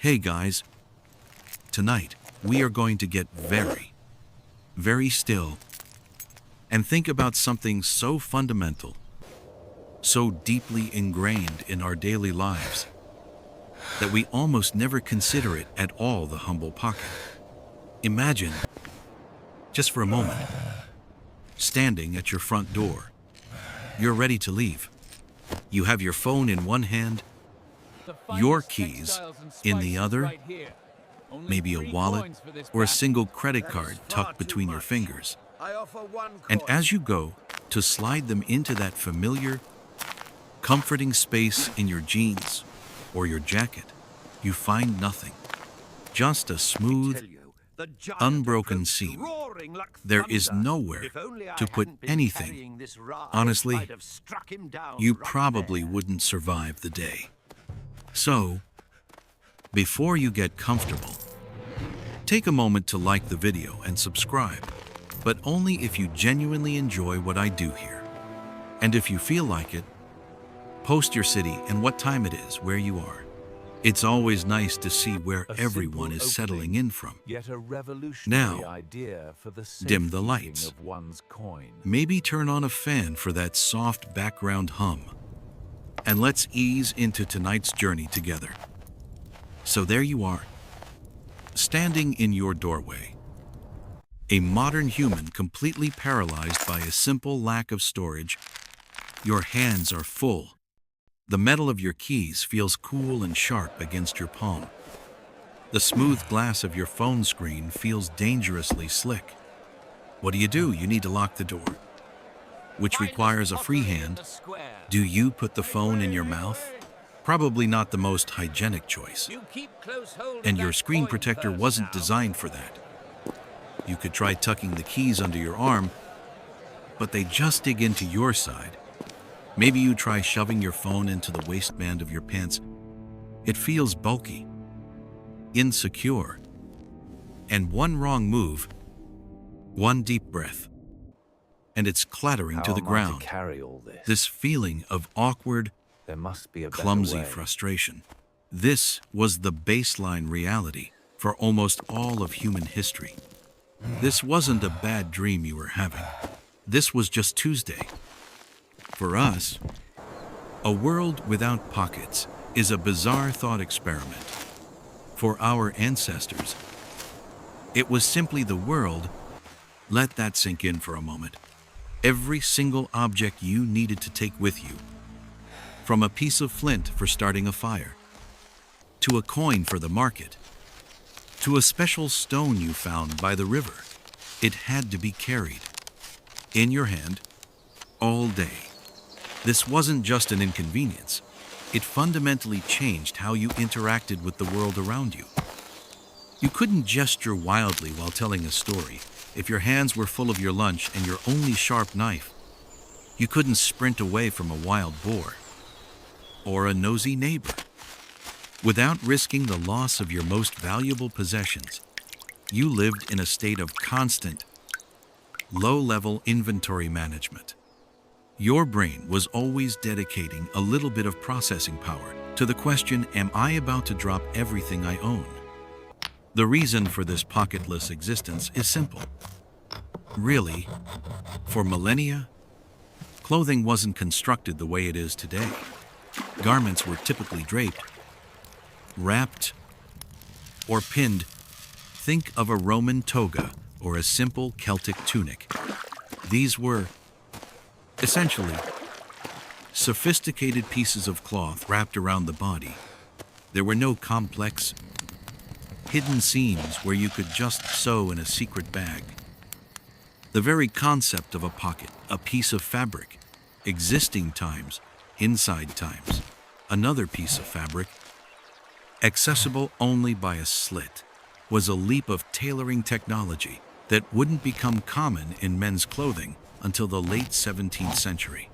Hey guys, tonight we are going to get very still and think about something so fundamental, so deeply ingrained in our daily lives that we almost never consider it at all: the humble pocket. Imagine, just for a moment, standing at your front door. You're ready to leave. You have your phone in one hand, your keys in the other, maybe a wallet or a single credit card tucked between your fingers. And as you go to slide them into that familiar, comforting space in your jeans or your jacket, you find nothing. Just a smooth, unbroken seam. There is nowhere to put anything. Honestly, you probably wouldn't survive the day. So, before you get comfortable, take a moment to like the video and subscribe, but only if you genuinely enjoy what I do here. And if you feel like it, post your city and what time it is where you are. It's always nice to see where everyone is settling in from. Now, dim the lights. Maybe turn on a fan for that soft background hum. And let's ease into tonight's journey together. So there you are, standing in your doorway. A modern human completely paralyzed by a simple lack of storage. Your hands are full. The metal of your keys feels cool and sharp against your palm. The smooth glass of your phone screen feels dangerously slick. What do? You need to lock the door, which requires a free hand. Do you put the phone in your mouth? Probably not the most hygienic choice. And your screen protector wasn't designed for that. You could try tucking the keys under your arm, but they just dig into your side. Maybe you try shoving your phone into the waistband of your pants. It feels bulky, insecure, and one wrong move, one deep breath, and it's clattering to the ground. This feeling of awkward, clumsy frustration. This was the baseline reality for almost all of human history. This wasn't a bad dream you were having. This was just Tuesday. For us, a world without pockets is a bizarre thought experiment. For our ancestors, it was simply the world. Let that sink in for a moment. Every single object you needed to take with you, from a piece of flint for starting a fire, to a coin for the market, to a special stone you found by the river, it had to be carried in your hand all day. This wasn't just an inconvenience. It fundamentally changed how you interacted with the world around you. You couldn't gesture wildly while telling a story if your hands were full of your lunch and your only sharp knife. You couldn't sprint away from a wild boar or a nosy neighbor without risking the loss of your most valuable possessions. You lived in a state of constant, low-level inventory management. Your brain was always dedicating a little bit of processing power to the question, am I about to drop everything I own? The reason for this pocketless existence is simple. Really, for millennia, clothing wasn't constructed the way it is today. Garments were typically draped, wrapped, or pinned. Think of a Roman toga or a simple Celtic tunic. These were essentially sophisticated pieces of cloth wrapped around the body. There were no complex, hidden seams where you could just sew in a secret bag. The very concept of a pocket, a piece of fabric, existing times, inside times, another piece of fabric, accessible only by a slit, was a leap of tailoring technology that wouldn't become common in men's clothing until the late 17th century.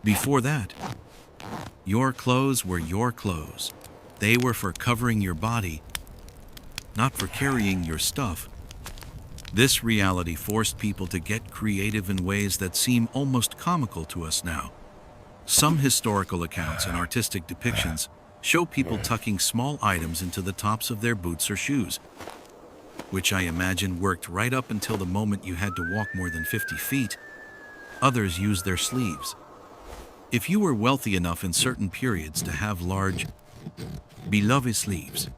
Before that, your clothes were your clothes. They were for covering your body, not for carrying your stuff. This reality forced people to get creative in ways that seem almost comical to us now. Some historical accounts and artistic depictions show people tucking small items into the tops of their boots or shoes, which I imagine worked right up until the moment you had to walk more than 50 feet. Others use their sleeves. If you were wealthy enough in certain periods to have large, beloved sleeves,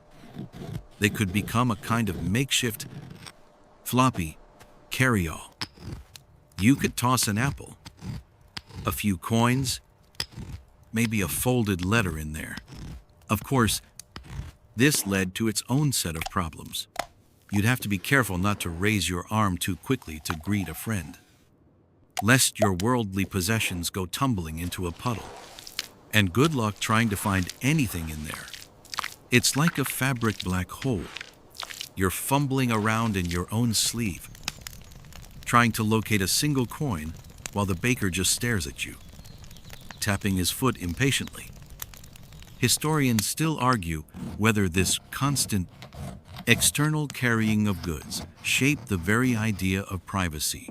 they could become a kind of makeshift, floppy carry-all. You could toss an apple, a few coins, maybe a folded letter in there. Of course, this led to its own set of problems. You'd have to be careful not to raise your arm too quickly to greet a friend, lest your worldly possessions go tumbling into a puddle. And good luck trying to find anything in there. It's like a fabric black hole. You're fumbling around in your own sleeve, trying to locate a single coin while the baker just stares at you, tapping his foot impatiently. Historians still argue whether this constant external carrying of goods shaped the very idea of privacy,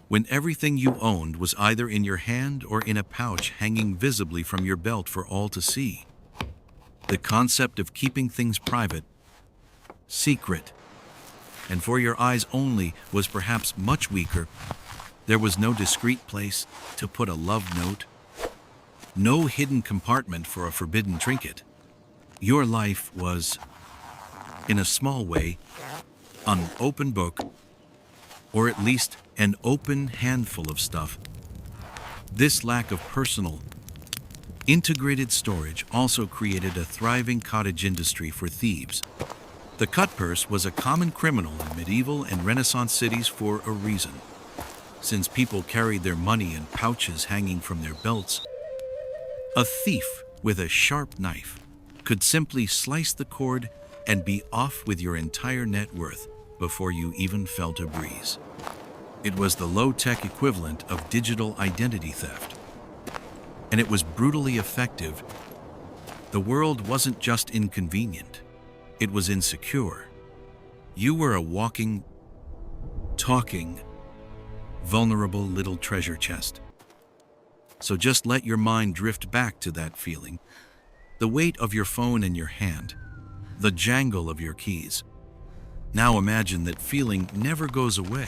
when everything you owned was either in your hand or in a pouch hanging visibly from your belt for all to see. The concept of keeping things private, secret, and for your eyes only was perhaps much weaker. There was no discreet place to put a love note, no hidden compartment for a forbidden trinket. Your life was, in a small way, an open book, or at least an open handful of stuff. This lack of personal, integrated storage also created a thriving cottage industry for thieves. The cutpurse was a common criminal in medieval and Renaissance cities for a reason. Since people carried their money in pouches hanging from their belts, a thief with a sharp knife could simply slice the cord and be off with your entire net worth before you even felt a breeze. It was the low-tech equivalent of digital identity theft, and it was brutally effective. The world wasn't just inconvenient, it was insecure. You were a walking, talking, vulnerable little treasure chest. So just let your mind drift back to that feeling, the weight of your phone in your hand, the jangle of your keys. Now imagine that feeling never goes away.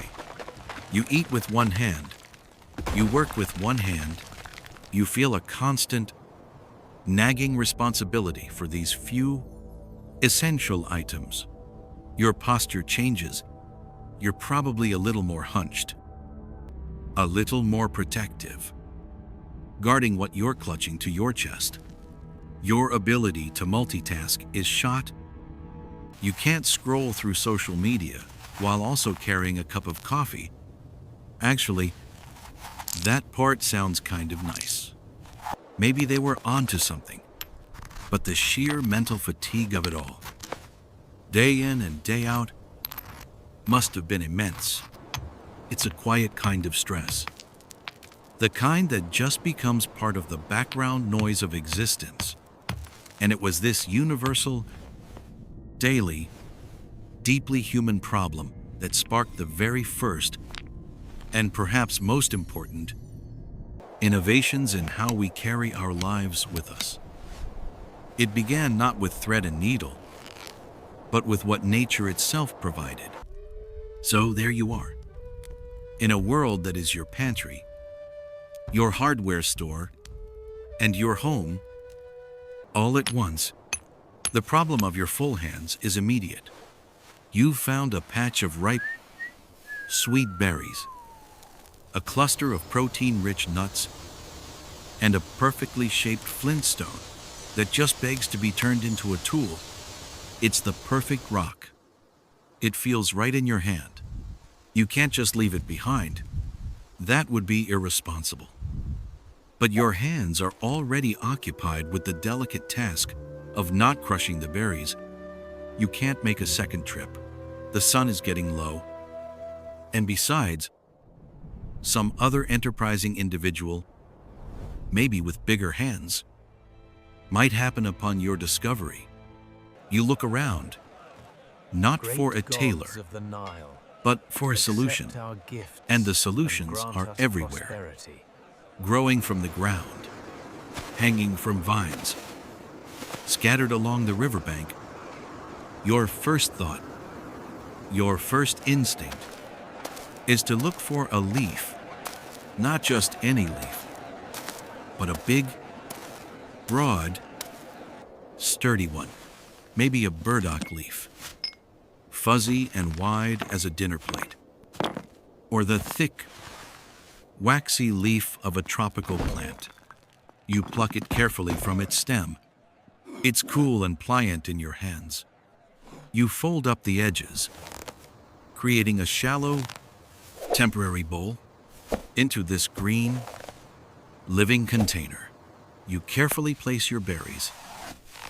You eat with one hand, you work with one hand, you feel a constant, nagging responsibility for these few, essential items. Your posture changes. You're probably a little more hunched, a little more protective, guarding what you're clutching to your chest. Your ability to multitask is shot. You can't scroll through social media while also carrying a cup of coffee. Actually, that part sounds kind of nice. Maybe they were onto something. But the sheer mental fatigue of it all, day in and day out, must have been immense. It's a quiet kind of stress. The kind that just becomes part of the background noise of existence. And it was this universal, daily, deeply human problem that sparked the very first, and perhaps most important, innovations in how we carry our lives with us. It began not with thread and needle, but with what nature itself provided. So there you are, in a world that is your pantry, your hardware store, and your home, all at once. The problem of your full hands is immediate. You've found a patch of ripe, sweet berries, a cluster of protein-rich nuts, and a perfectly shaped flintstone that just begs to be turned into a tool. It's the perfect rock. It feels right in your hand. You can't just leave it behind. That would be irresponsible. But your hands are already occupied with the delicate task of not crushing the berries. You can't make a second trip. The sun is getting low. And besides, some other enterprising individual, maybe with bigger hands, might happen upon your discovery. You look around, not for a tailor, but for a solution. And the solutions are everywhere, growing from the ground, hanging from vines, scattered along the riverbank, your first thought, your first instinct, is to look for a leaf, not just any leaf, but a big, broad, sturdy one, maybe a burdock leaf, fuzzy and wide as a dinner plate, or the thick, waxy leaf of a tropical plant. You pluck it carefully from its stem. It's cool and pliant in your hands. You fold up the edges, creating a shallow, temporary bowl. Into this green, living container, you carefully place your berries.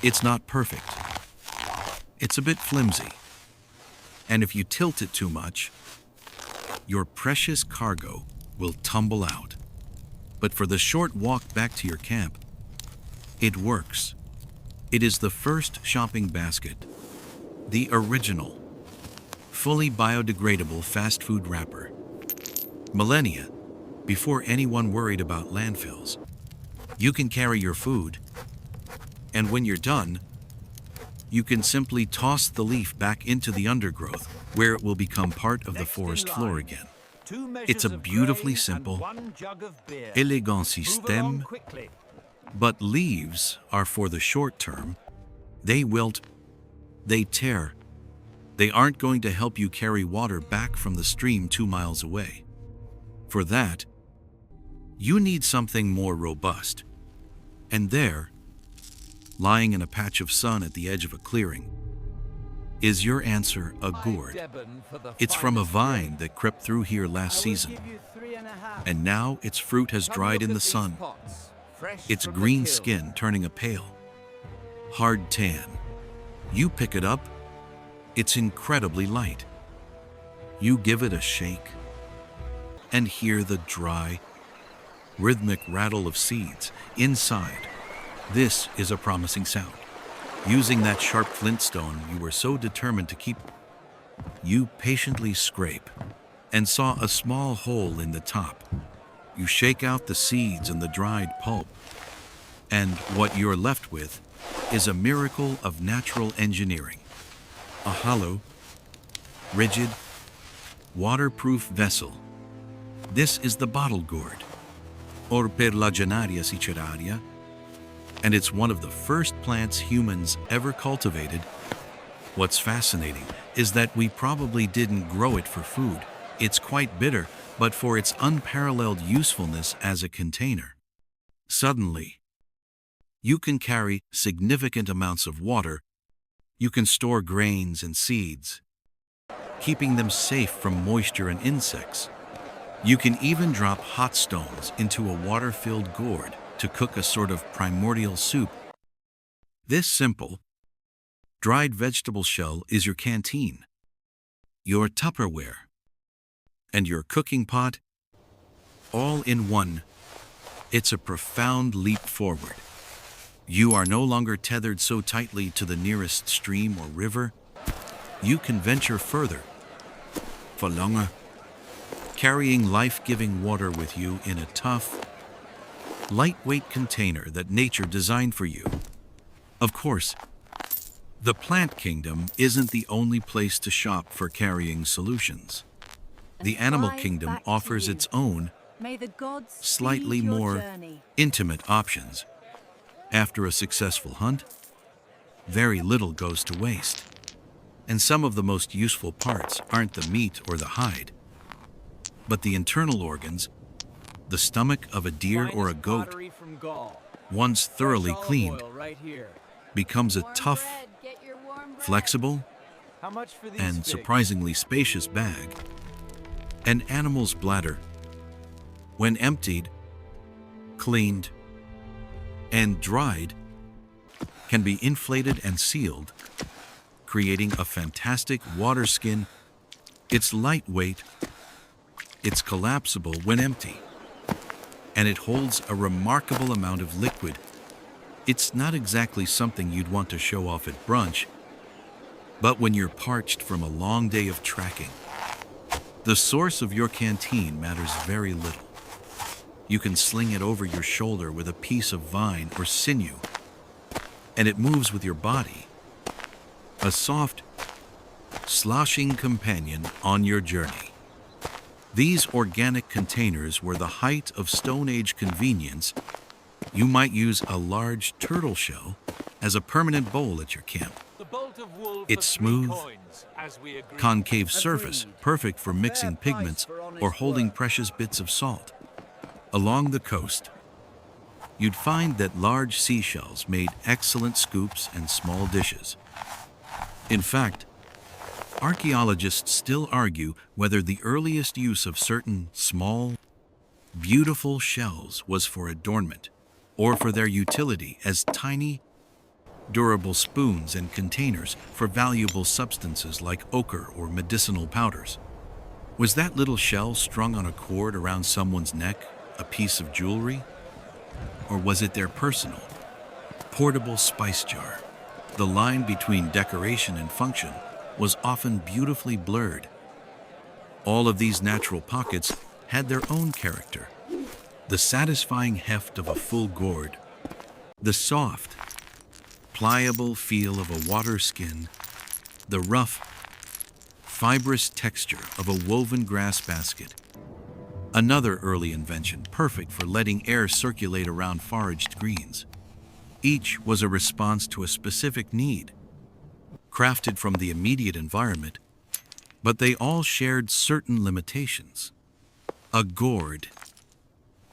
It's not perfect. It's a bit flimsy. And if you tilt it too much, your precious cargo will tumble out. But for the short walk back to your camp, it works. It is the first shopping basket, the original, fully biodegradable fast food wrapper. Millennia before anyone worried about landfills. You can carry your food, and when you're done, you can simply toss the leaf back into the undergrowth, where it will become part of the forest floor again. It's a beautifully simple, elegant system, but leaves are for the short term. They wilt, they tear. They aren't going to help you carry water back from the stream 2 miles away. For that, you need something more robust. And there, lying in a patch of sun at the edge of a clearing, is your answer, a gourd. It's from a vine that crept through here last season, and now its fruit has dried in the sun, its green skin turning a pale, hard tan. You pick it up, it's incredibly light. You give it a shake, and hear the dry, rhythmic rattle of seeds inside. This is a promising sound. Using that sharp flintstone you were so determined to keep, you patiently scrape and saw a small hole in the top. You shake out the seeds and the dried pulp, and what you're left with is a miracle of natural engineering. A hollow, rigid, waterproof vessel. This is the bottle gourd, or per la genaria siceraria, and it's one of the first plants humans ever cultivated. What's fascinating is that we probably didn't grow it for food. It's quite bitter, but for its unparalleled usefulness as a container. Suddenly, you can carry significant amounts of water. You can store grains and seeds, keeping them safe from moisture and insects. You can even drop hot stones into a water-filled gourd to cook a sort of primordial soup. This simple, dried vegetable shell is your canteen, your Tupperware, and your cooking pot, all in one. It's a profound leap forward. You are no longer tethered so tightly to the nearest stream or river. You can venture further, for longer, carrying life-giving water with you in a tough, lightweight container that nature designed for you. Of course, the plant kingdom isn't the only place to shop for carrying solutions. The animal kingdom offers its own, slightly more intimate options. After a successful hunt, very little goes to waste. And some of the most useful parts aren't the meat or the hide, but the internal organs, the stomach of a deer or a goat, once thoroughly cleaned, becomes a tough, flexible, and surprisingly spacious bag. An animal's bladder, when emptied, cleaned, and dried, can be inflated and sealed, creating a fantastic water skin. It's lightweight, it's collapsible when empty, and it holds a remarkable amount of liquid. It's not exactly something you'd want to show off at brunch, but when you're parched from a long day of trekking, the source of your canteen matters very little. You can sling it over your shoulder with a piece of vine or sinew, and it moves with your body. A soft, sloshing companion on your journey. These organic containers were the height of Stone Age convenience. You might use a large turtle shell as a permanent bowl at your camp. Its smooth, concave surface, perfect for mixing pigments or holding precious bits of salt. Along the coast, you'd find that large seashells made excellent scoops and small dishes. In fact, archaeologists still argue whether the earliest use of certain small, beautiful shells was for adornment or for their utility as tiny, durable spoons and containers for valuable substances like ochre or medicinal powders. Was that little shell strung on a cord around someone's neck a piece of jewelry? Or was it their personal, portable spice jar? The line between decoration and function was often beautifully blurred. All of these natural pockets had their own character. The satisfying heft of a full gourd, the soft, pliable feel of a water skin, the rough, fibrous texture of a woven grass basket. Another early invention perfect for letting air circulate around foraged greens. Each was a response to a specific need, crafted from the immediate environment, but they all shared certain limitations. A gourd,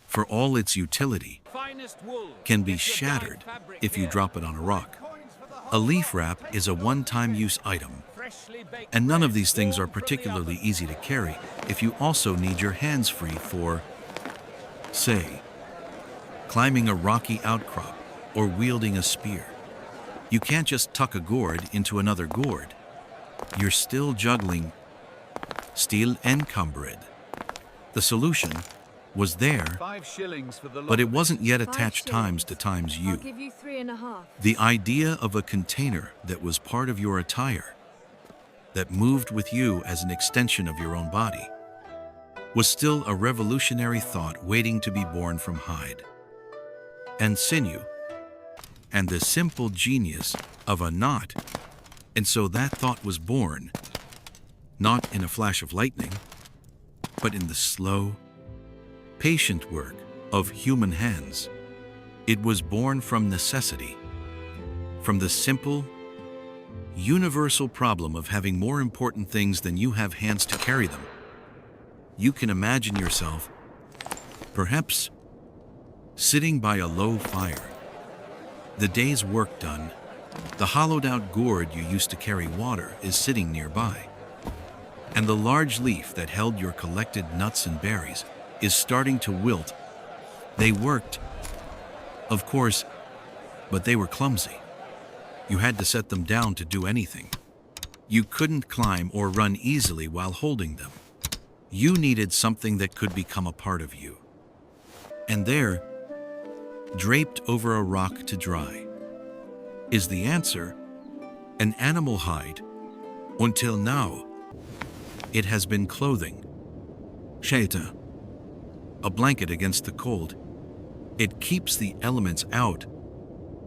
for all its utility, can be shattered if you drop it on a rock. A leaf wrap is a one-time use item, and none of these things are particularly easy to carry if you also need your hands free for, say, climbing a rocky outcrop or wielding a spear. You can't just tuck a gourd into another gourd. You're still juggling, still encumbered. The solution was there, 5 shillings for the but it wasn't yet attached times to times I'll you. give you 3.5. The idea of a container that was part of your attire, that moved with you as an extension of your own body, was still a revolutionary thought waiting to be born from hide and sinew and the simple genius of a knot. And so that thought was born, not in a flash of lightning, but in the slow, patient work of human hands. It was born from necessity, from the simple, universal problem of having more important things than you have hands to carry them. You can imagine yourself, perhaps, sitting by a low fire, the day's work done. The hollowed-out gourd you used to carry water is sitting nearby, and the large leaf that held your collected nuts and berries is starting to wilt. They worked, of course, but they were clumsy. You had to set them down to do anything. You couldn't climb or run easily while holding them. You needed something that could become a part of you. And there, draped over a rock to dry, is the answer: an animal hide. Until now, it has been clothing, shelter, a blanket against the cold. It keeps the elements out,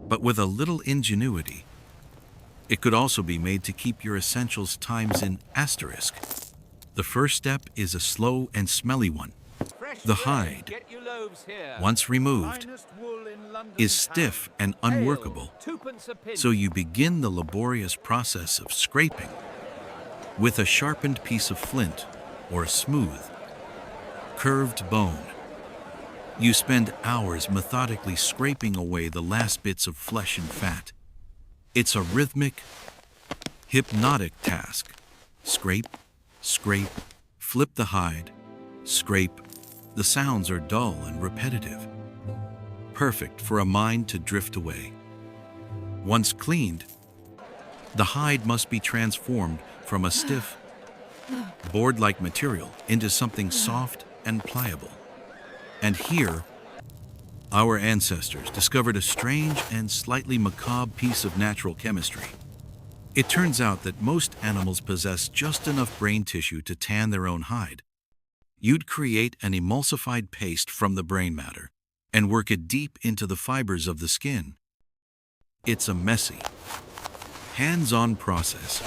but with a little ingenuity, it could also be made to keep your essentials times in asterisk. The first step is a slow and smelly one. The hide, once removed, is stiff and unworkable, so you begin the laborious process of scraping with a sharpened piece of flint or a smooth, curved bone. You spend hours methodically scraping away the last bits of flesh and fat. It's a rhythmic, hypnotic task. Scrape, scrape, flip the hide, scrape. The sounds are dull and repetitive, perfect for a mind to drift away. Once cleaned, the hide must be transformed from a stiff, board-like material into something soft and pliable. And here, our ancestors discovered a strange and slightly macabre piece of natural chemistry. It turns out that most animals possess just enough brain tissue to tan their own hide. You'd create an emulsified paste from the brain matter and work it deep into the fibers of the skin. It's a messy, hands-on process.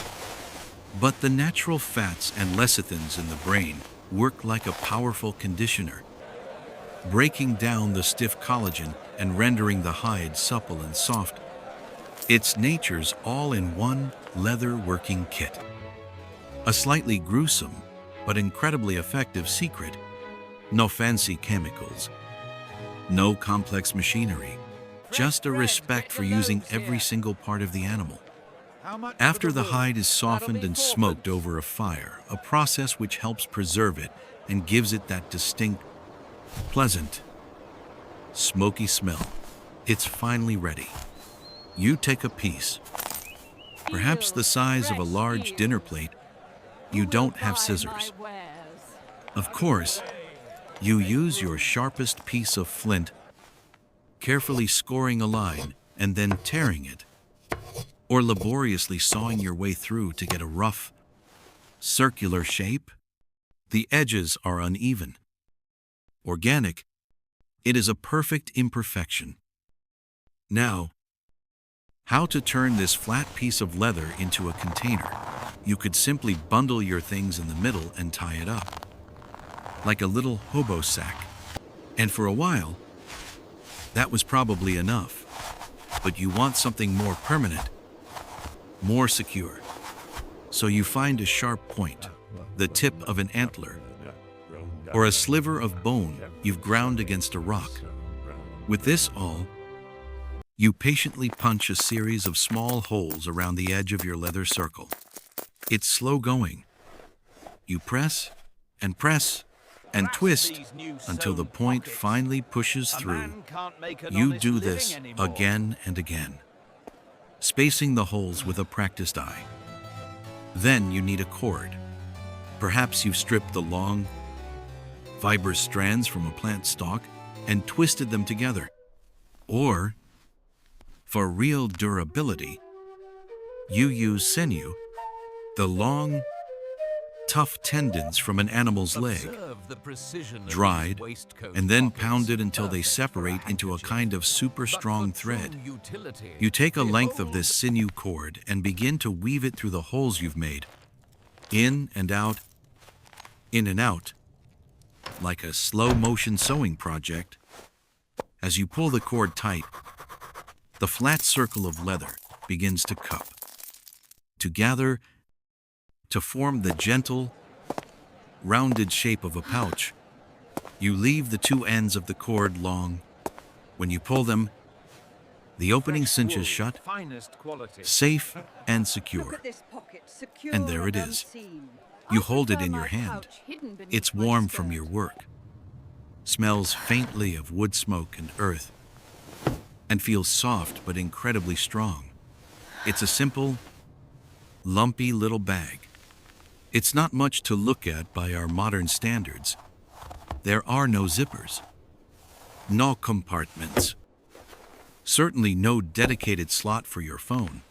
But the natural fats and lecithins in the brain work like a powerful conditioner, breaking down the stiff collagen and rendering the hide supple and soft. It's nature's all-in-one leather working kit. A slightly gruesome but incredibly effective secret: no fancy chemicals, no complex machinery, just a respect for using every single part of the animal. After the hide is softened and smoked over a fire, a process which helps preserve it and gives it that distinct, pleasant, smoky smell, it's finally ready. You take a piece, perhaps the size of a large dinner plate. You don't have scissors. Of course, you use your sharpest piece of flint, carefully scoring a line and then tearing it, or laboriously sawing your way through to get a rough, circular shape. The edges are uneven. Organic, it is a perfect imperfection. Now, how to turn this flat piece of leather into a container? You could simply bundle your things in the middle and tie it up, like a little hobo sack. And for a while, that was probably enough. But you want something more permanent, more secure. So you find a sharp point, the tip of an antler, or a sliver of bone you've ground against a rock. With this all, you patiently punch a series of small holes around the edge of your leather circle. It's slow going. You press and twist until the point finally pushes through. You do this again and again, spacing the holes with a practiced eye. Then you need a cord. Perhaps you've stripped the long, fibrous strands from a plant stalk and twisted them together. Or, for real durability, you use sinew, the long, tough tendons from an animal's leg, dried and then pounded until they separate into a kind of super strong thread. You take a length of this sinew cord and begin to weave it through the holes you've made, in and out, like a slow-motion sewing project. As you pull the cord tight, the flat circle of leather begins to cup, to gather, to form the gentle, rounded shape of a pouch. You leave the two ends of the cord long. When you pull them, the opening cinches shut, safe and secure. And there it is. You hold it in your hand. It's warm from your work, smells faintly of wood smoke and earth, and feels soft but incredibly strong. It's a simple, lumpy little bag. It's not much to look at by our modern standards. There are no zippers, no compartments, certainly no dedicated slot for your phone.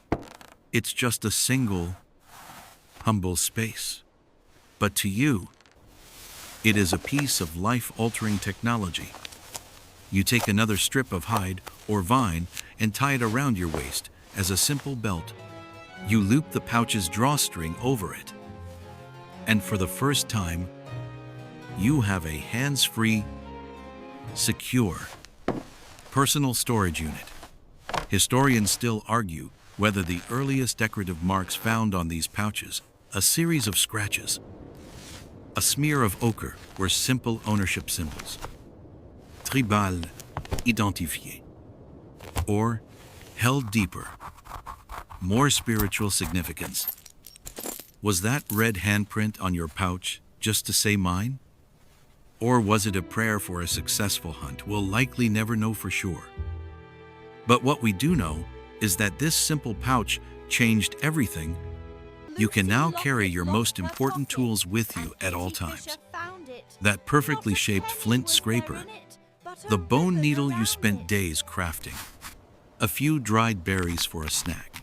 It's just a single, humble space. But to you, it is a piece of life-altering technology. You take another strip of hide or vine and tie it around your waist as a simple belt. You loop the pouch's drawstring over it. And for the first time, you have a hands-free, secure, personal storage unit. Historians still argue whether the earliest decorative marks found on these pouches, a series of scratches, a smear of ochre, were simple ownership symbols, tribal identifié, or held deeper, more spiritual significance. Was that red handprint on your pouch just to say mine? Or was it a prayer for a successful hunt? We'll likely never know for sure. But what we do know is that this simple pouch changed everything. You can now carry your most important tools with you at all times. That perfectly shaped flint scraper, the bone needle you spent days crafting, a few dried berries for a snack,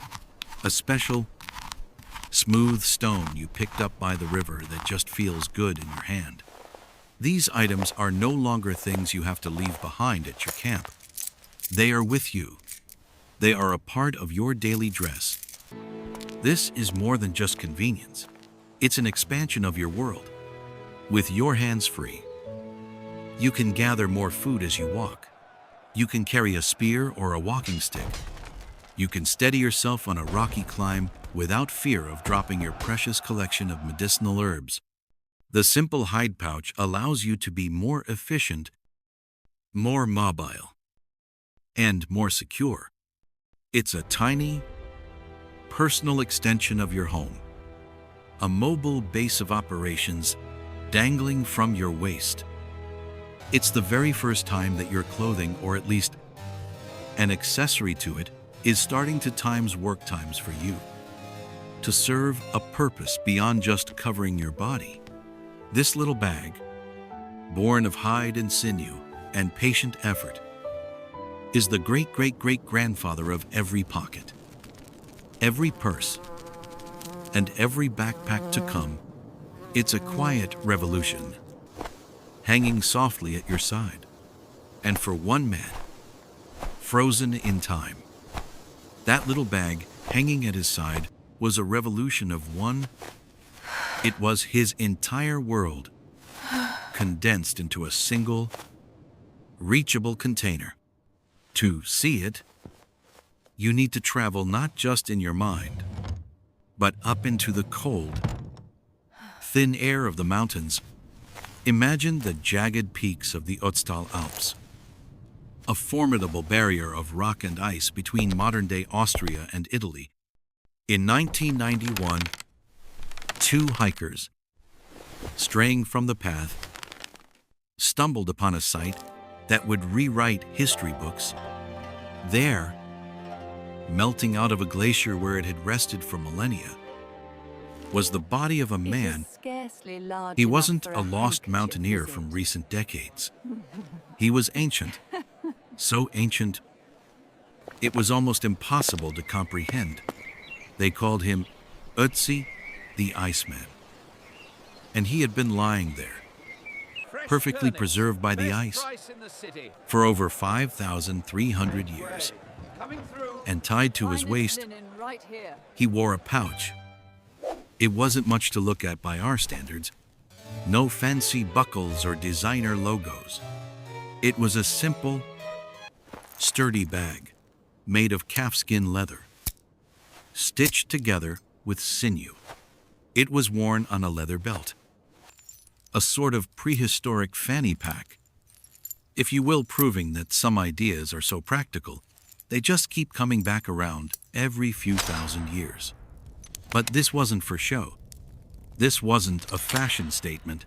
a special, smooth stone you picked up by the river that just feels good in your hand. These items are no longer things you have to leave behind at your camp. They are with you, They are a part of your daily dress. This is more than just convenience. It's an expansion of your world. With your hands free, you can gather more food as you walk. You can carry a spear or a walking stick. You can steady yourself on a rocky climb without fear of dropping your precious collection of medicinal herbs. The simple hide pouch allows you to be more efficient, more mobile, and more secure. It's a tiny, personal extension of your home, a mobile base of operations dangling from your waist. It's the very first time that your clothing, or at least an accessory to it, is starting to times work times for you, to serve a purpose beyond just covering your body. This little bag, born of hide and sinew and patient effort, is the great-great-great-grandfather of every pocket, every purse, and every backpack to come. It's a quiet revolution, hanging softly at your side. And for one man, frozen in time, that little bag hanging at his side was a revolution of one. It was his entire world, condensed into a single, reachable container. To see it, you need to travel not just in your mind, but up into the cold, thin air of the mountains. Imagine the jagged peaks of the Ötztal Alps, a formidable barrier of rock and ice between modern-day Austria and Italy. In 1991, two hikers, straying from the path, stumbled upon a site that would rewrite history books. There, melting out of a glacier where it had rested for millennia, was the body of a man. He wasn't a lost mountaineer from recent decades. He was ancient, so ancient, it was almost impossible to comprehend. They called him Otzi the Iceman. And he had been lying there, perfectly preserved by the ice, for over 5,300 years. And tied to his waist, he wore a pouch. It wasn't much to look at by our standards. No fancy buckles or designer logos. It was a simple, sturdy bag made of calfskin leather, stitched together with sinew. It was worn on a leather belt, a sort of prehistoric fanny pack, if you will, proving that some ideas are so practical, they just keep coming back around every few thousand years. But this wasn't for show. This wasn't a fashion statement.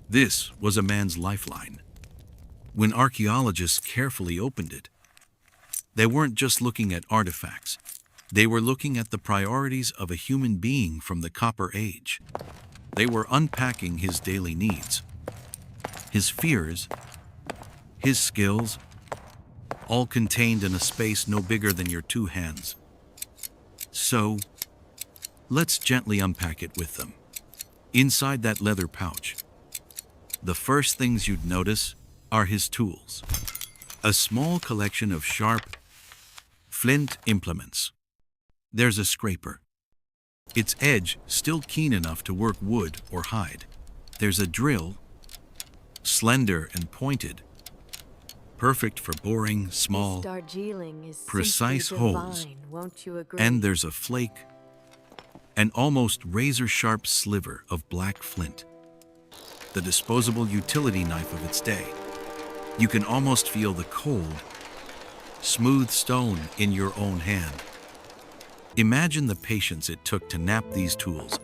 This was a man's lifeline. When archaeologists carefully opened it, they weren't just looking at artifacts. They were looking at the priorities of a human being from the Copper Age. They were unpacking his daily needs, his fears, his skills, all contained in a space no bigger than your two hands. So, let's gently unpack it with them. Inside that leather pouch, the first things you'd notice are his tools. A small collection of sharp, flint implements. There's a scraper, its edge still keen enough to work wood or hide. There's a drill, slender and pointed, perfect for boring small, precise holes. And there's a flake, an almost razor-sharp sliver of black flint, the disposable utility knife of its day. You can almost feel the cold, smooth stone in your own hand. Imagine the patience it took to knap these tools,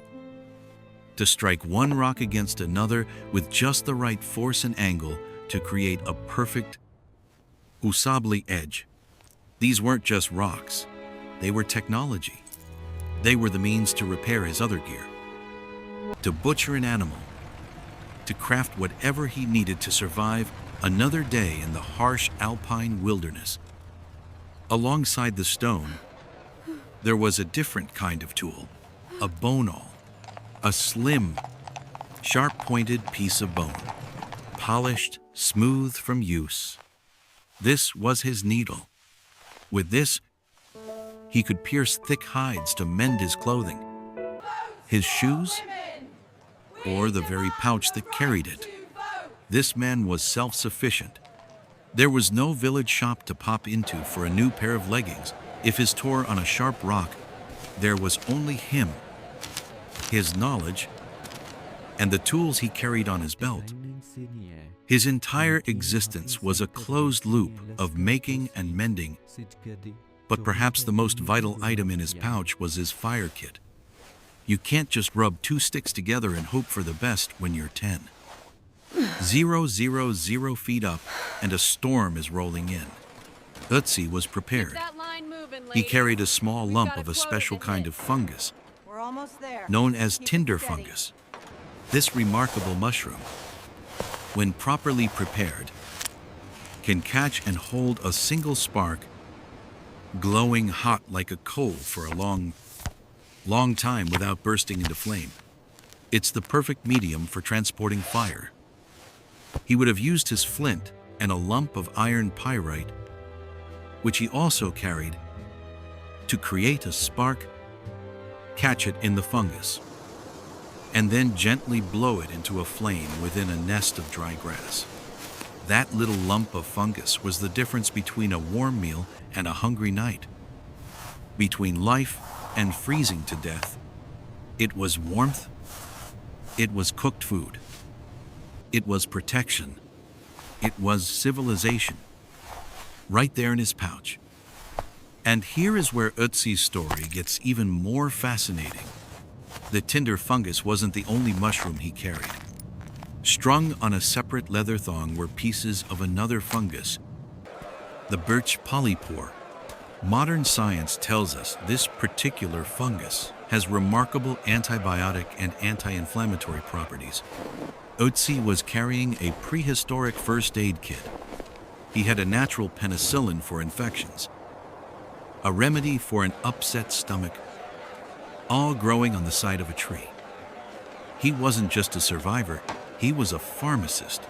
to strike one rock against another with just the right force and angle to create a perfect, usably edge. These weren't just rocks, they were technology. They were the means to repair his other gear, to butcher an animal, to craft whatever he needed to survive another day in the harsh alpine wilderness. Alongside the stone, there was a different kind of tool, a bone awl, a slim, sharp-pointed piece of bone, polished, smooth from use. This was his needle. With this, He could pierce thick hides to mend his clothing, his shoes, or the very pouch that carried it. This man was self-sufficient. There was no village shop to pop into for a new pair of leggings. If his tore on a sharp rock, there was only him, his knowledge, and the tools he carried on his belt. His entire existence was a closed loop of making and mending, but perhaps the most vital item in his pouch was his fire kit. You can't just rub two sticks together and hope for the best when you're 10. 000 feet up, and a storm is rolling in. Otzi was prepared. He carried a small lump of a special kind of fungus, known as tinder fungus. This remarkable mushroom, when properly prepared, can catch and hold a single spark, glowing hot like a coal for a long time without bursting into flame. It's the perfect medium for transporting fire. He would have used his flint and a lump of iron pyrite, which he also carried, to create a spark, catch it in the fungus, and then gently blow it into a flame within a nest of dry grass. That little lump of fungus was the difference between a warm meal and a hungry night, between life and freezing to death. It was warmth, it was cooked food, it was protection, it was civilization, right there in his pouch. And here is where Otzi's story gets even more fascinating. The tinder fungus wasn't the only mushroom he carried. Strung on a separate leather thong were pieces of another fungus, the birch polypore. Modern science tells us this particular fungus has remarkable antibiotic and anti-inflammatory properties. Otzi was carrying a prehistoric first aid kit. He had a natural penicillin for infections, a remedy for an upset stomach, all growing on the side of a tree. He wasn't just a survivor, he was a pharmacist,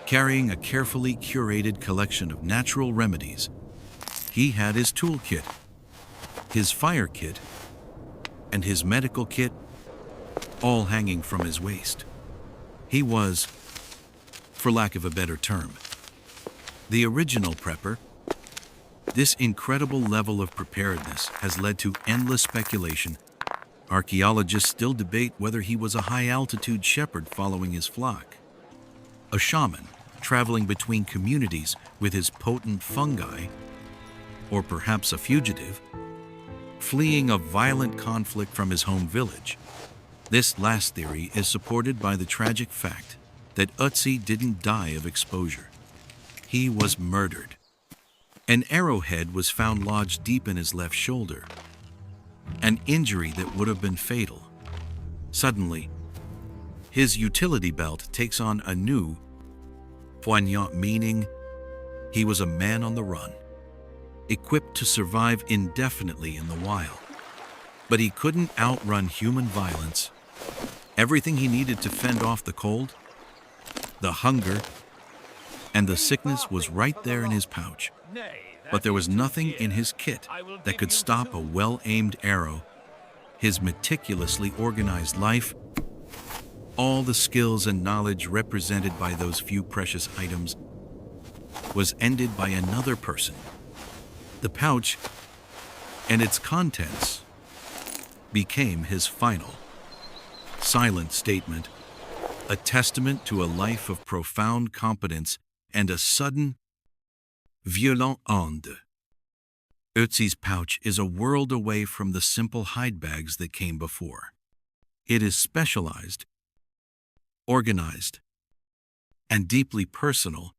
carrying a carefully curated collection of natural remedies. He had his toolkit, his fire kit, and his medical kit, all hanging from his waist. He was, for lack of a better term, the original prepper. This incredible level of preparedness has led to endless speculation. Archaeologists still debate whether he was a high-altitude shepherd following his flock, a shaman traveling between communities with his potent fungi, or perhaps a fugitive fleeing a violent conflict from his home village. This last theory is supported by the tragic fact that Otzi didn't die of exposure. He was murdered. An arrowhead was found lodged deep in his left shoulder, an injury that would have been fatal. Suddenly, his utility belt takes on a new, poignant meaning. He was a man on the run, equipped to survive indefinitely in the wild. But he couldn't outrun human violence. Everything he needed to fend off the cold, the hunger, and the sickness was right there in his pouch. But there was nothing in his kit that could stop a well-aimed arrow. His meticulously organized life, all the skills and knowledge represented by those few precious items, was ended by another person. The pouch and its contents became his final, silent statement, a testament to a life of profound competence and a sudden, violent end. Otzi's pouch is a world away from the simple hide bags that came before. It is specialized, organized, and deeply personal.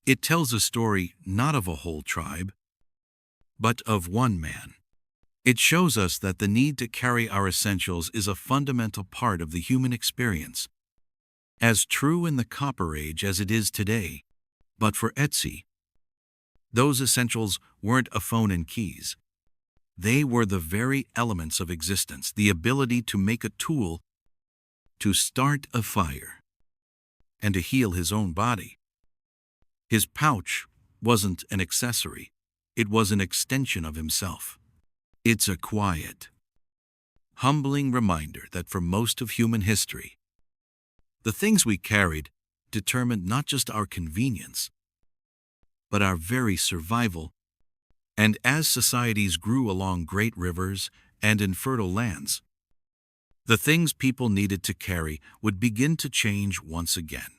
It tells a story not of a whole tribe, but of one man. It shows us that the need to carry our essentials is a fundamental part of the human experience, as true in the Copper Age as it is today. But for Otzi, those essentials weren't a phone and keys. They were the very elements of existence, the ability to make a tool, to start a fire, and to heal his own body. His pouch wasn't an accessory, it was an extension of himself. It's a quiet, humbling reminder that for most of human history, the things we carried determined not just our convenience, but our very survival. And as societies grew along great rivers and in fertile lands, the things people needed to carry would begin to change once again.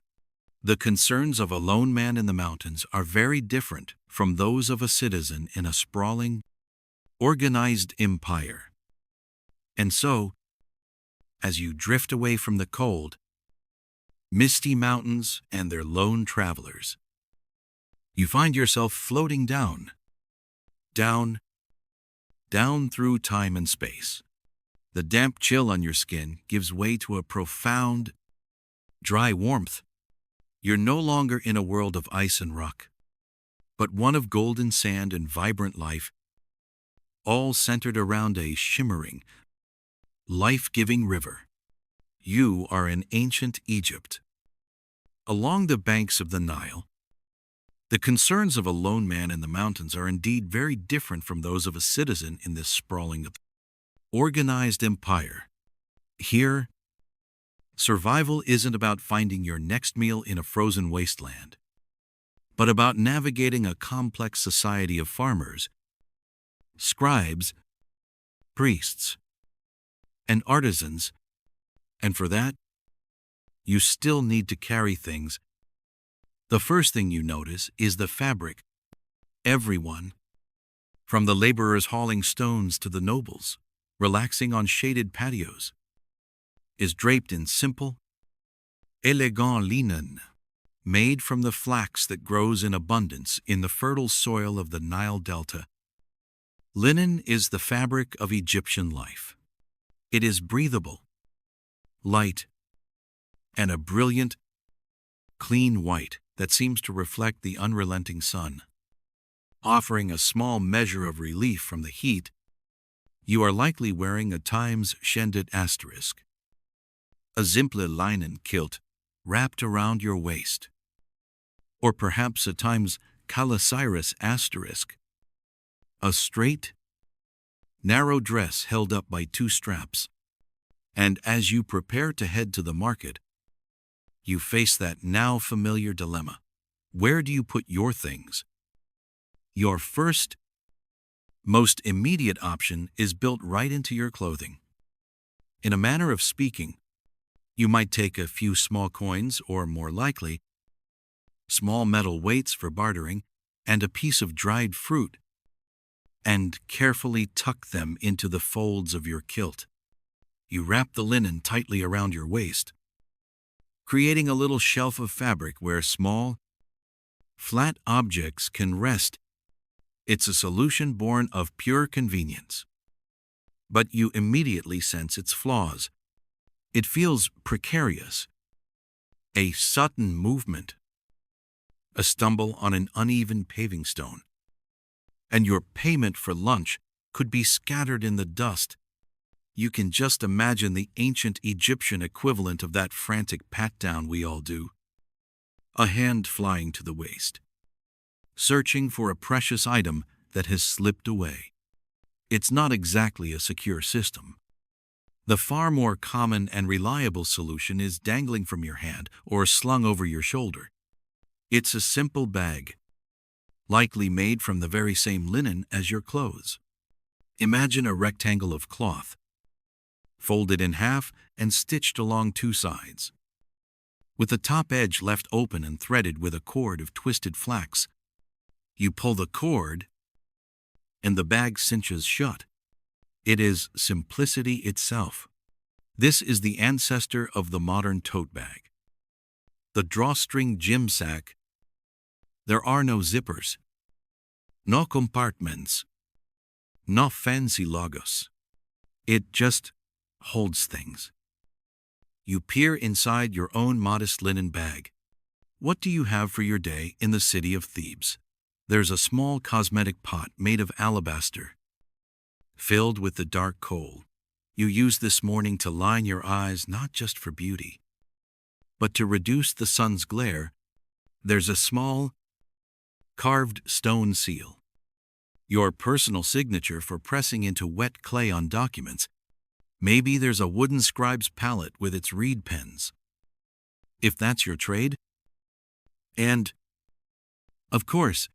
The concerns of a lone man in the mountains are very different from those of a citizen in a sprawling, organized empire. And so, as you drift away from the cold, misty mountains and their lone travelers, you find yourself floating down through time and space. The damp chill on your skin gives way to a profound, dry warmth. You're no longer in a world of ice and rock, but one of golden sand and vibrant life, all centered around a shimmering, life-giving river. You are in ancient Egypt. Along the banks of the Nile, the concerns of a lone man in the mountains are indeed very different from those of a citizen in this sprawling, organized empire. Here, survival isn't about finding your next meal in a frozen wasteland, but about navigating a complex society of farmers, scribes, priests, and artisans, and for that, you still need to carry things. The first thing you notice is the fabric. Everyone, from the laborers hauling stones to the nobles, relaxing on shaded patios, is draped in simple, elegant linen, made from the flax that grows in abundance in the fertile soil of the Nile Delta. Linen is the fabric of Egyptian life. It is breathable, light, and a brilliant, clean white that seems to reflect the unrelenting sun. Offering a small measure of relief from the heat, you are likely wearing a Times Shendit asterisk, a simple linen kilt wrapped around your waist, or perhaps a Times Calasiris asterisk, a straight, narrow dress held up by two straps. And as you prepare to head to the market, you face that now familiar dilemma. Where do you put your things? Your first, most immediate option is built right into your clothing. In a manner of speaking, you might take a few small coins, or more likely, small metal weights for bartering, and a piece of dried fruit, and carefully tuck them into the folds of your kilt. You wrap the linen tightly around your waist, creating a little shelf of fabric where small, flat objects can rest. It's a solution born of pure convenience. But you immediately sense its flaws. It feels precarious. A sudden movement, a stumble on an uneven paving stone, and your payment for lunch could be scattered in the dust. You can just imagine the ancient Egyptian equivalent of that frantic pat-down we all do. A hand flying to the waist, searching for a precious item that has slipped away. It's not exactly a secure system. The far more common and reliable solution is dangling from your hand or slung over your shoulder. It's a simple bag, likely made from the very same linen as your clothes. Imagine a rectangle of cloth, folded in half and stitched along two sides, with the top edge left open and threaded with a cord of twisted flax. You pull the cord, and the bag cinches shut. It is simplicity itself. This is the ancestor of the modern tote bag. The drawstring gym sack. There are no zippers, no compartments, no fancy logos. It just holds things. You peer inside your own modest linen bag. What do you have for your day in the city of Thebes? There's a small cosmetic pot made of alabaster, filled with the dark coal you used this morning to line your eyes, not just for beauty, but to reduce the sun's glare. There's a small, carved stone seal, Your personal signature for pressing into wet clay on documents. Maybe there's a wooden scribe's palette with its reed pens, if that's your trade. And, of course,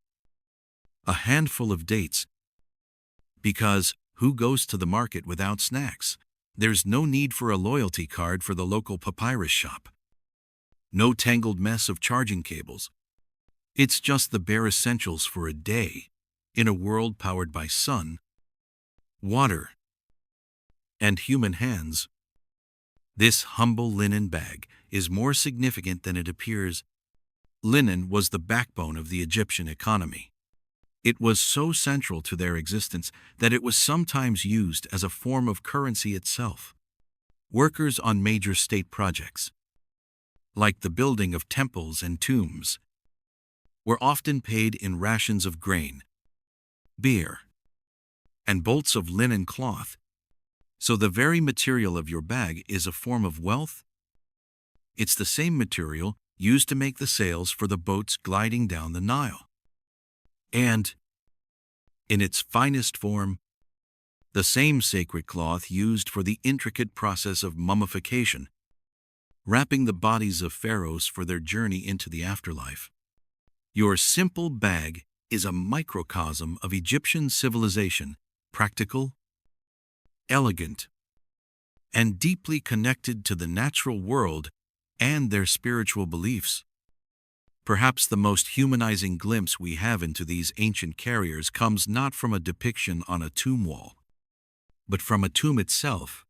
a handful of dates. Because who goes to the market without snacks? There's no need for a loyalty card for the local papyrus shop. No tangled mess of charging cables. It's just the bare essentials for a day in a world powered by sun, water, and human hands. This humble linen bag is more significant than it appears. Linen was the backbone of the Egyptian economy. It was so central to their existence that it was sometimes used as a form of currency itself. Workers on major state projects, like the building of temples and tombs, were often paid in rations of grain, beer, and bolts of linen cloth. So the very material of your bag is a form of wealth. It's the same material used to make the sails for the boats gliding down the Nile. And, in its finest form, the same sacred cloth used for the intricate process of mummification, wrapping the bodies of pharaohs for their journey into the afterlife. Your simple bag is a microcosm of Egyptian civilization, practical, elegant, and deeply connected to the natural world and their spiritual beliefs. Perhaps the most humanizing glimpse we have into these ancient carriers comes not from a depiction on a tomb wall, but from a tomb itself.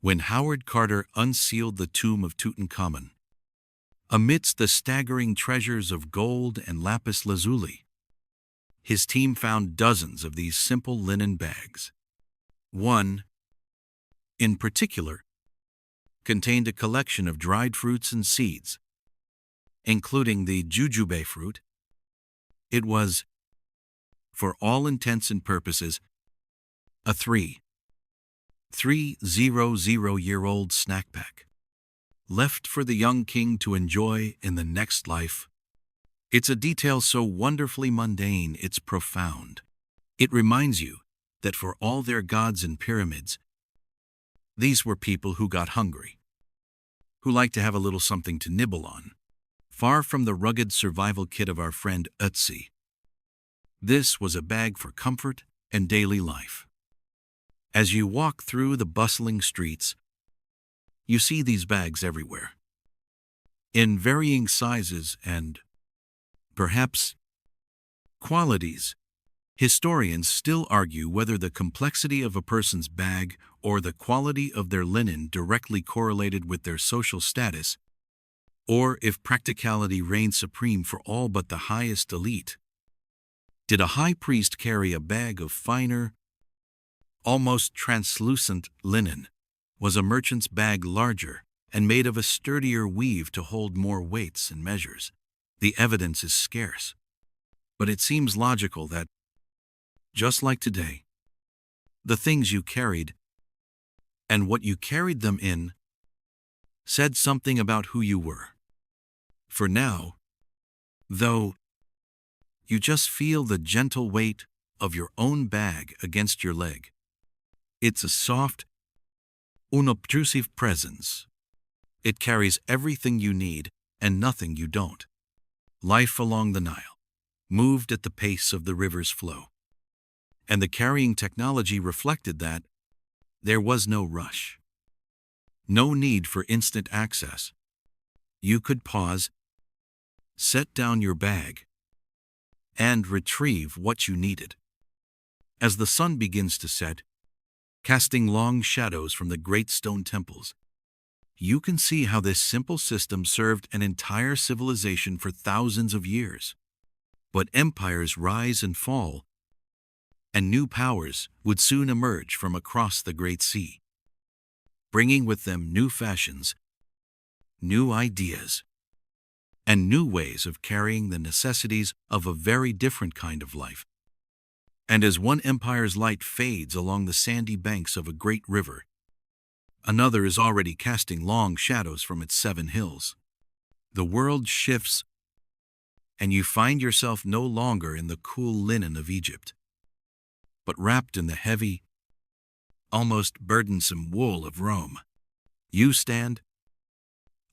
When Howard Carter unsealed the tomb of Tutankhamun, amidst the staggering treasures of gold and lapis lazuli, his team found dozens of these simple linen bags. One, in particular, contained a collection of dried fruits and seeds, including the jujube fruit. It was, for all intents and purposes, a 300-year-old snack pack, left for the young king to enjoy in the next life. It's a detail so wonderfully mundane it's profound. It reminds you that for all their gods and pyramids, these were people who got hungry, who liked to have a little something to nibble on. Far from the rugged survival kit of our friend Otzi, this was a bag for comfort and daily life. As you walk through the bustling streets, you see these bags everywhere, in varying sizes and, perhaps, qualities. Historians still argue whether the complexity of a person's bag or the quality of their linen directly correlated with their social status, or if practicality reigned supreme for all but the highest elite. Did a high priest carry a bag of finer, almost translucent linen? Was a merchant's bag larger and made of a sturdier weave to hold more weights and measures? The evidence is scarce, but it seems logical that, just like today, the things you carried and what you carried them in said something about who you were. For now, though, you just feel the gentle weight of your own bag against your leg. It's a soft, unobtrusive presence. It carries everything you need and nothing you don't. Life along the Nile moved at the pace of the river's flow, and the carrying technology reflected that. There was no rush, no need for instant access. You could pause, set down your bag, and retrieve what you needed. As the sun begins to set, casting long shadows from the great stone temples, you can see how this simple system served an entire civilization for thousands of years. But empires rise and fall, and new powers would soon emerge from across the Great Sea, bringing with them new fashions, new ideas, and new ways of carrying the necessities of a very different kind of life. And as one empire's light fades along the sandy banks of a great river, another is already casting long shadows from its 7 hills. The world shifts, and you find yourself no longer in the cool linen of Egypt, but wrapped in the heavy, almost burdensome wool of Rome. You stand,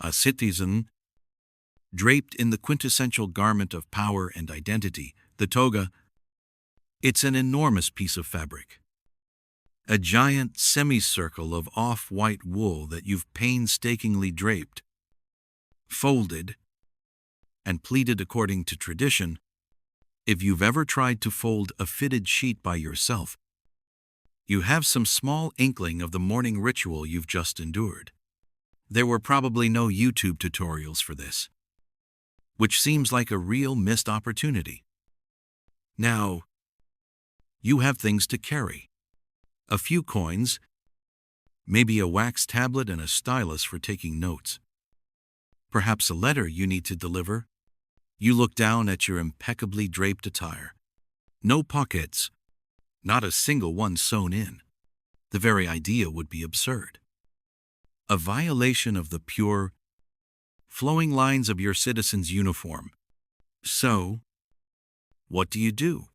a citizen, draped in the quintessential garment of power and identity, the toga. It's an enormous piece of fabric, a giant semicircle of off-white wool that you've painstakingly draped, folded, and pleated according to tradition. If you've ever tried to fold a fitted sheet by yourself, you have some small inkling of the morning ritual you've just endured. There were probably no YouTube tutorials for this, which seems like a real missed opportunity. Now, you have things to carry. A few coins, maybe a wax tablet and a stylus for taking notes. Perhaps a letter you need to deliver. You look down at your impeccably draped attire. No pockets, not a single one sewn in. The very idea would be absurd. A violation of the pure, flowing lines of your citizen's uniform. So, what do?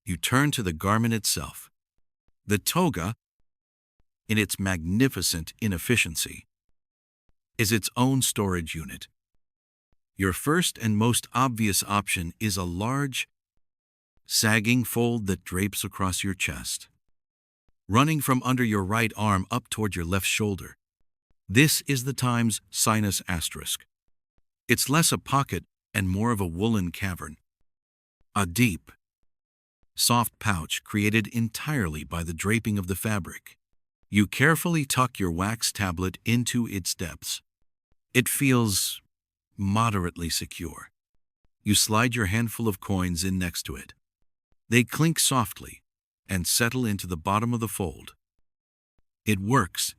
You turn to the garment itself. The toga, in its magnificent inefficiency, is its own storage unit. Your first and most obvious option is a large, sagging fold that drapes across your chest, running from under your right arm up toward your left shoulder. This is the Times Sinus asterisk. It's less a pocket and more of a woolen cavern. A deep, soft pouch created entirely by the draping of the fabric. You carefully tuck your wax tablet into its depths. It feels moderately secure. You slide your handful of coins in next to it. They clink softly and settle into the bottom of the fold. It works,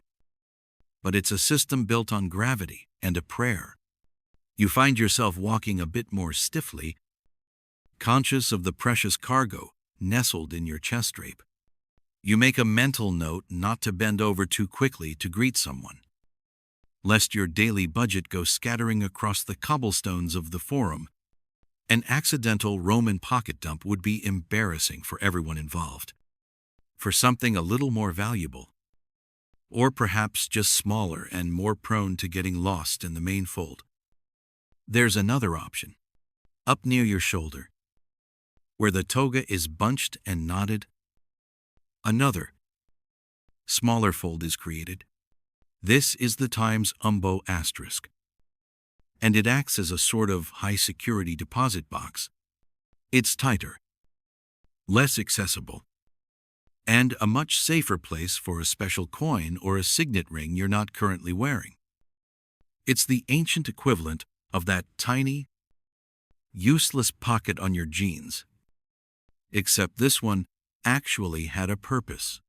but it's a system built on gravity and a prayer. You find yourself walking a bit more stiffly, conscious of the precious cargo nestled in your chest drape. You make a mental note not to bend over too quickly to greet someone, lest your daily budget go scattering across the cobblestones of the Forum. An accidental Roman pocket dump would be embarrassing for everyone involved. For something a little more valuable, or perhaps just smaller and more prone to getting lost in the main fold, there's another option. Up near your shoulder, where the toga is bunched and knotted, another, smaller fold is created. This is the Times Umbo asterisk, and it acts as a sort of high-security deposit box. It's tighter, less accessible, and a much safer place for a special coin or a signet ring you're not currently wearing. It's the ancient equivalent of that tiny, useless pocket on your jeans, except this one actually had a purpose.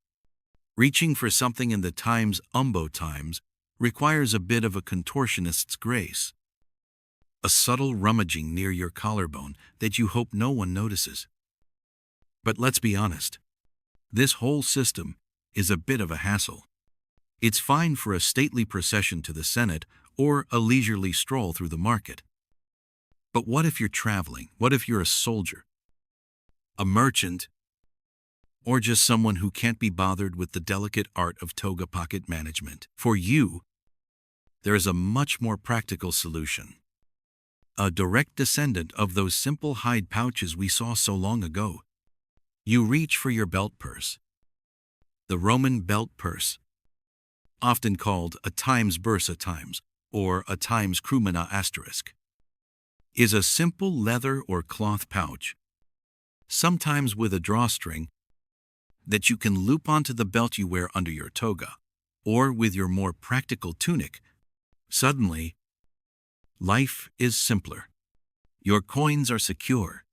Reaching for something in the Times Umbo times requires a bit of a contortionist's grace, a subtle rummaging near your collarbone that you hope no one notices. But let's be honest, this whole system is a bit of a hassle. It's fine for a stately procession to the Senate or a leisurely stroll through the market. But what if you're traveling? What if you're a soldier, a merchant, or just someone who can't be bothered with the delicate art of toga pocket management? For you, there is a much more practical solution. A direct descendant of those simple hide pouches we saw so long ago. You reach for your belt purse. The Roman belt purse, often called a times bursa times or a times crumina asterisk, is a simple leather or cloth pouch, sometimes with a drawstring, that you can loop onto the belt you wear under your toga, or with your more practical tunic. Suddenly, life is simpler. Your coins are secure,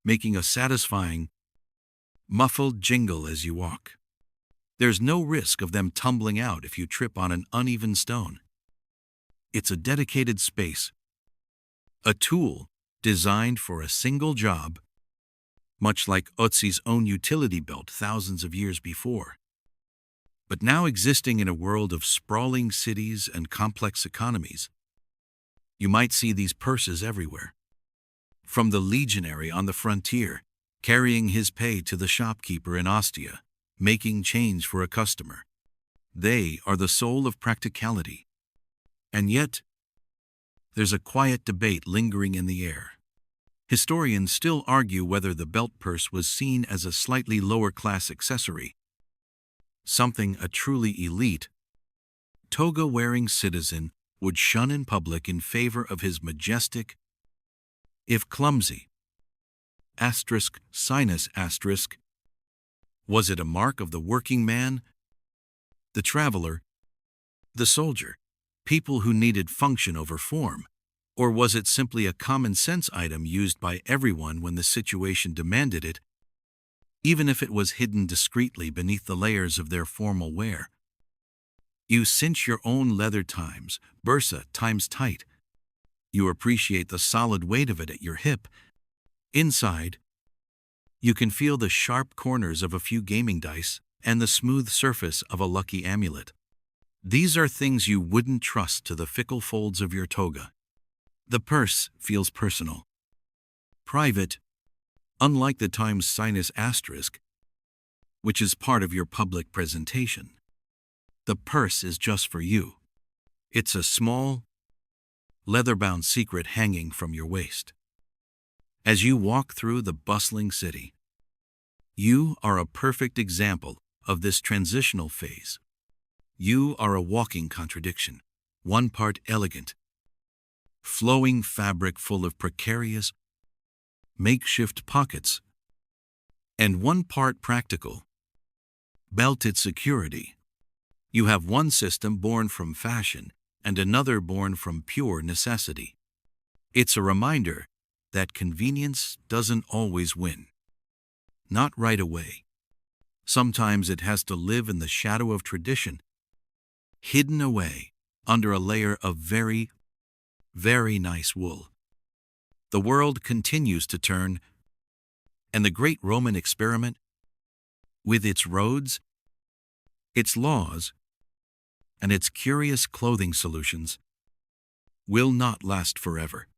making a satisfying, muffled jingle as you walk. There's no risk of them tumbling out if you trip on an uneven stone. It's a dedicated space, a tool designed for a single job, much like Otzi's own utility belt thousands of years before. But now existing in a world of sprawling cities and complex economies, you might see these purses everywhere. From the legionary on the frontier carrying his pay to the shopkeeper in Ostia, making change for a customer. They are the soul of practicality. And yet, there's a quiet debate lingering in the air. Historians still argue whether the belt purse was seen as a slightly lower-class accessory, something a truly elite, toga-wearing citizen would shun in public in favor of his majestic, if clumsy, Sinus. Was it a mark of the working man, the traveler, the soldier, people who needed function over form? Or was it simply a common-sense item used by everyone when the situation demanded it, even if it was hidden discreetly beneath the layers of their formal wear? You cinch your own leather times, bursa times tight. You appreciate the solid weight of it at your hip. Inside, you can feel the sharp corners of a few gaming dice and the smooth surface of a lucky amulet. These are things you wouldn't trust to the fickle folds of your toga. The purse feels personal, private, unlike the times Sinus *, which is part of your public presentation. The purse is just for you. It's a small, leather-bound secret hanging from your waist. As you walk through the bustling city, you are a perfect example of this transitional phase. You are a walking contradiction, one part elegant, flowing fabric full of precarious, makeshift pockets, and one part practical, belted security. You have one system born from fashion and another born from pure necessity. It's a reminder that convenience doesn't always win. Not right away. Sometimes it has to live in the shadow of tradition, hidden away under a layer of very nice wool. The world continues to turn, and the great Roman experiment, with its roads, its laws, and its curious clothing solutions, will not last forever.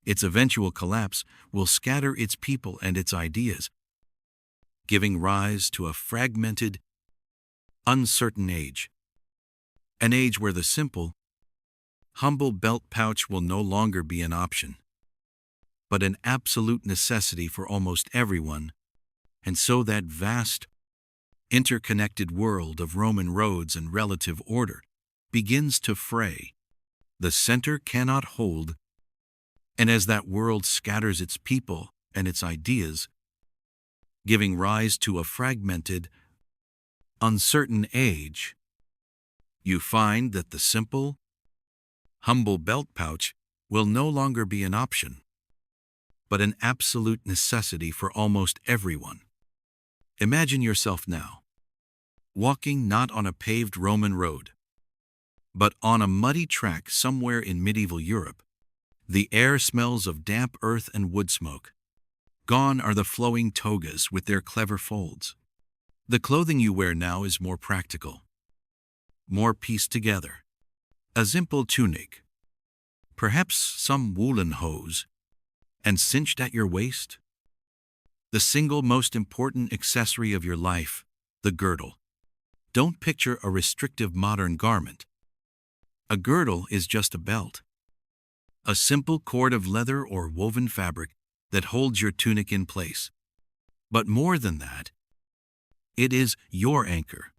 Its eventual collapse will scatter its people and its ideas, giving rise to a fragmented, uncertain age. An age where the simple, humble belt pouch will no longer be an option, but an absolute necessity for almost everyone, and so that vast, interconnected world of Roman roads and relative order begins to fray. The center cannot hold, and as that world scatters its people and its ideas, giving rise to a fragmented, uncertain age, you find that the simple, humble belt pouch will no longer be an option, but an absolute necessity for almost everyone. Imagine yourself now, walking not on a paved Roman road, but on a muddy track somewhere in medieval Europe. The air smells of damp earth and wood smoke. Gone are the flowing togas with their clever folds. The clothing you wear now is more practical, more pieced together. A simple tunic, perhaps some woolen hose, and cinched at your waist. The single most important accessory of your life, the girdle. Don't picture a restrictive modern garment. A girdle is just a belt, a simple cord of leather or woven fabric that holds your tunic in place. But more than that, it is your anchor.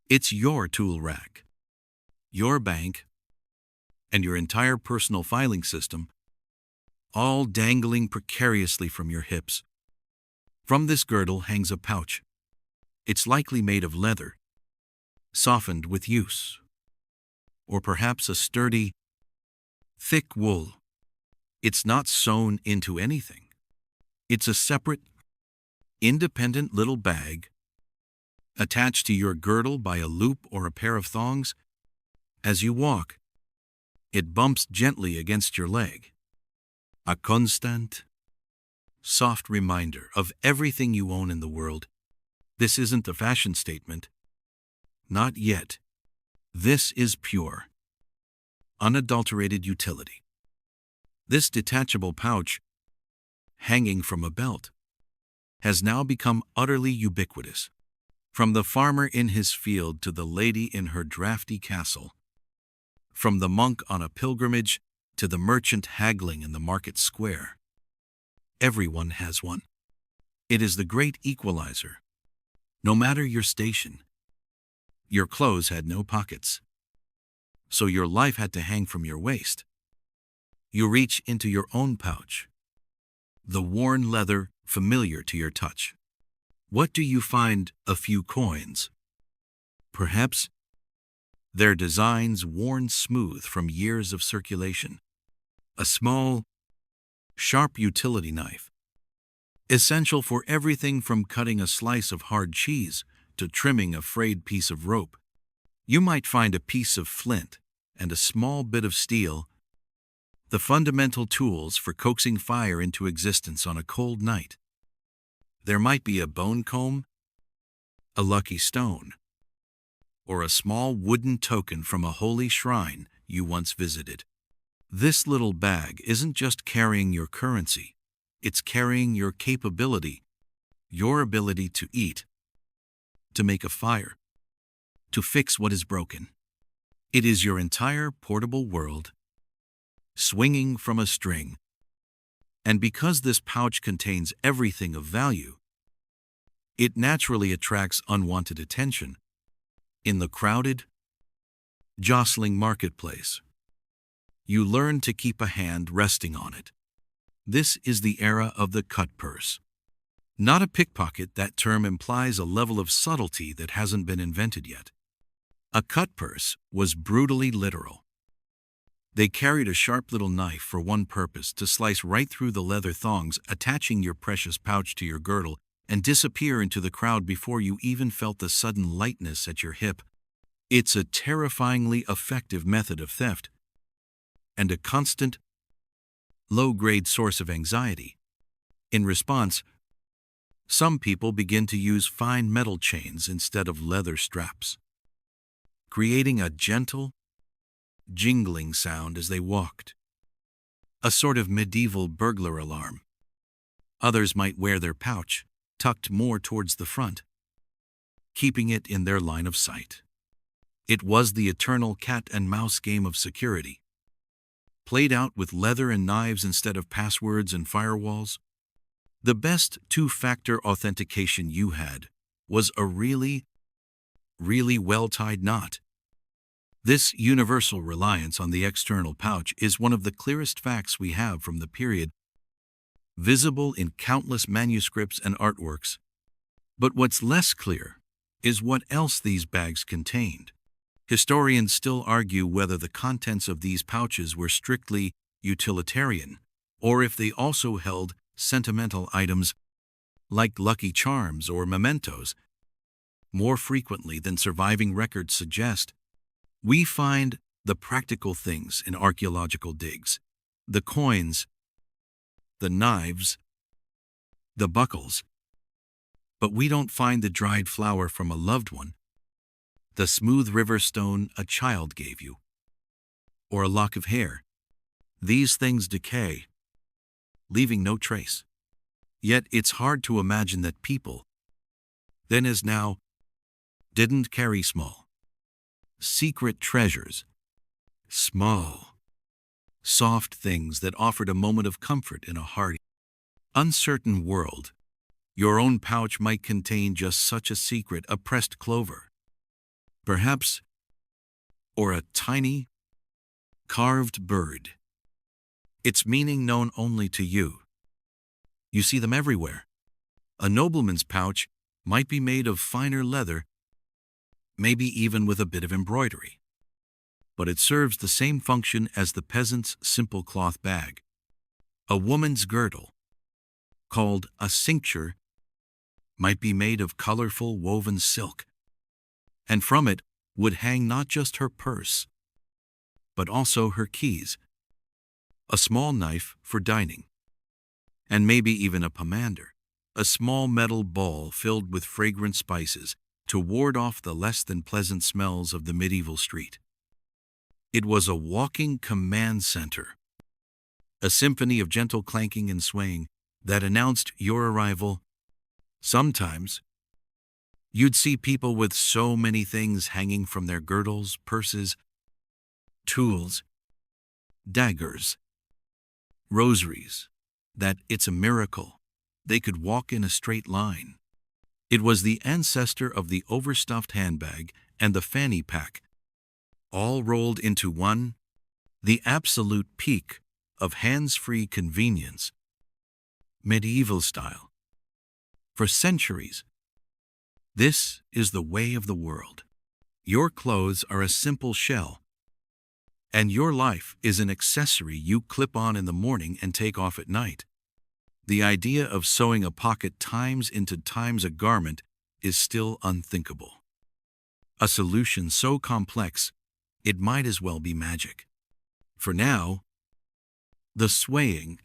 It's your tool rack, your bank, and your entire personal filing system, all dangling precariously from your hips. From this girdle hangs a pouch. It's likely made of leather, softened with use, or perhaps a sturdy, thick wool. It's not sewn into anything. It's a separate, independent little bag, attached to your girdle by a loop or a pair of thongs. As you walk, it bumps gently against your leg. A constant, soft reminder of everything you own in the world. This isn't a fashion statement. Not yet. This is pure, unadulterated utility. This detachable pouch, hanging from a belt, has now become utterly ubiquitous. From the farmer in his field to the lady in her drafty castle, from the monk on a pilgrimage to the merchant haggling in the market square, everyone has one. It is the great equalizer. No matter your station, your clothes had no pockets, so your life had to hang from your waist. You reach into your own pouch, the worn leather familiar to your touch. What do you find? A few coins. Perhaps their designs worn smooth from years of circulation. A small, sharp utility knife, essential for everything from cutting a slice of hard cheese to trimming a frayed piece of rope. You might find a piece of flint and a small bit of steel, the fundamental tools for coaxing fire into existence on a cold night. There might be a bone comb, a lucky stone, or a small wooden token from a holy shrine you once visited. This little bag isn't just carrying your currency, it's carrying your capability, your ability to eat, to make a fire, to fix what is broken. It is your entire portable world, swinging from a string. And because this pouch contains everything of value, it naturally attracts unwanted attention in the crowded, jostling marketplace. You learn to keep a hand resting on it. This is the era of the cutpurse. Not a pickpocket, that term implies a level of subtlety that hasn't been invented yet. A cutpurse was brutally literal. They carried a sharp little knife for one purpose: to slice right through the leather thongs attaching your precious pouch to your girdle and disappear into the crowd before you even felt the sudden lightness at your hip. It's a terrifyingly effective method of theft and a constant, low-grade source of anxiety. In response, some people begin to use fine metal chains instead of leather straps, creating a gentle, jingling sound as they walked, a sort of medieval burglar alarm. Others might wear their pouch tucked more towards the front, keeping it in their line of sight. It was the eternal cat and mouse game of security, played out with leather and knives instead of passwords and firewalls. The best two-factor authentication you had was a really well-tied knot. This universal reliance on the external pouch is one of the clearest facts we have from the period, visible in countless manuscripts and artworks. But what's less clear is what else these bags contained. Historians still argue whether the contents of these pouches were strictly utilitarian, or if they also held sentimental items like lucky charms or mementos. More frequently than surviving records suggest, we find the practical things in archaeological digs: the coins, the knives, the buckles. But we don't find the dried flower from a loved one, the smooth river stone a child gave you, or a lock of hair. These things decay, leaving no trace. Yet it's hard to imagine that people, then as now, didn't carry small, secret treasures, small, soft things that offered a moment of comfort in a hard, uncertain world. Your own pouch might contain just such a secret: a pressed clover, perhaps, or a tiny, carved bird, its meaning known only to you. You see them everywhere. A nobleman's pouch might be made of finer leather, maybe even with a bit of embroidery, but it serves the same function as the peasant's simple cloth bag. A woman's girdle, called a cincture, might be made of colorful woven silk, and from it would hang not just her purse, but also her keys, a small knife for dining, and maybe even a pomander, a small metal bowl filled with fragrant spices to ward off the less than pleasant smells of the medieval street. It was a walking command center, a symphony of gentle clanking and swaying that announced your arrival Sometimes, you'd see people with so many things hanging from their girdles, purses, tools, daggers, rosaries, that it's a miracle they could walk in a straight line. It was the ancestor of the overstuffed handbag and the fanny pack, all rolled into one, the absolute peak of hands-free convenience, medieval style. For centuries, this is the way of the world. Your clothes are a simple shell, and your life is an accessory you clip on in the morning and take off at night. The idea of sewing a pocket times into times a garment is still unthinkable. A solution so complex, it might as well be magic. For now, the swaying,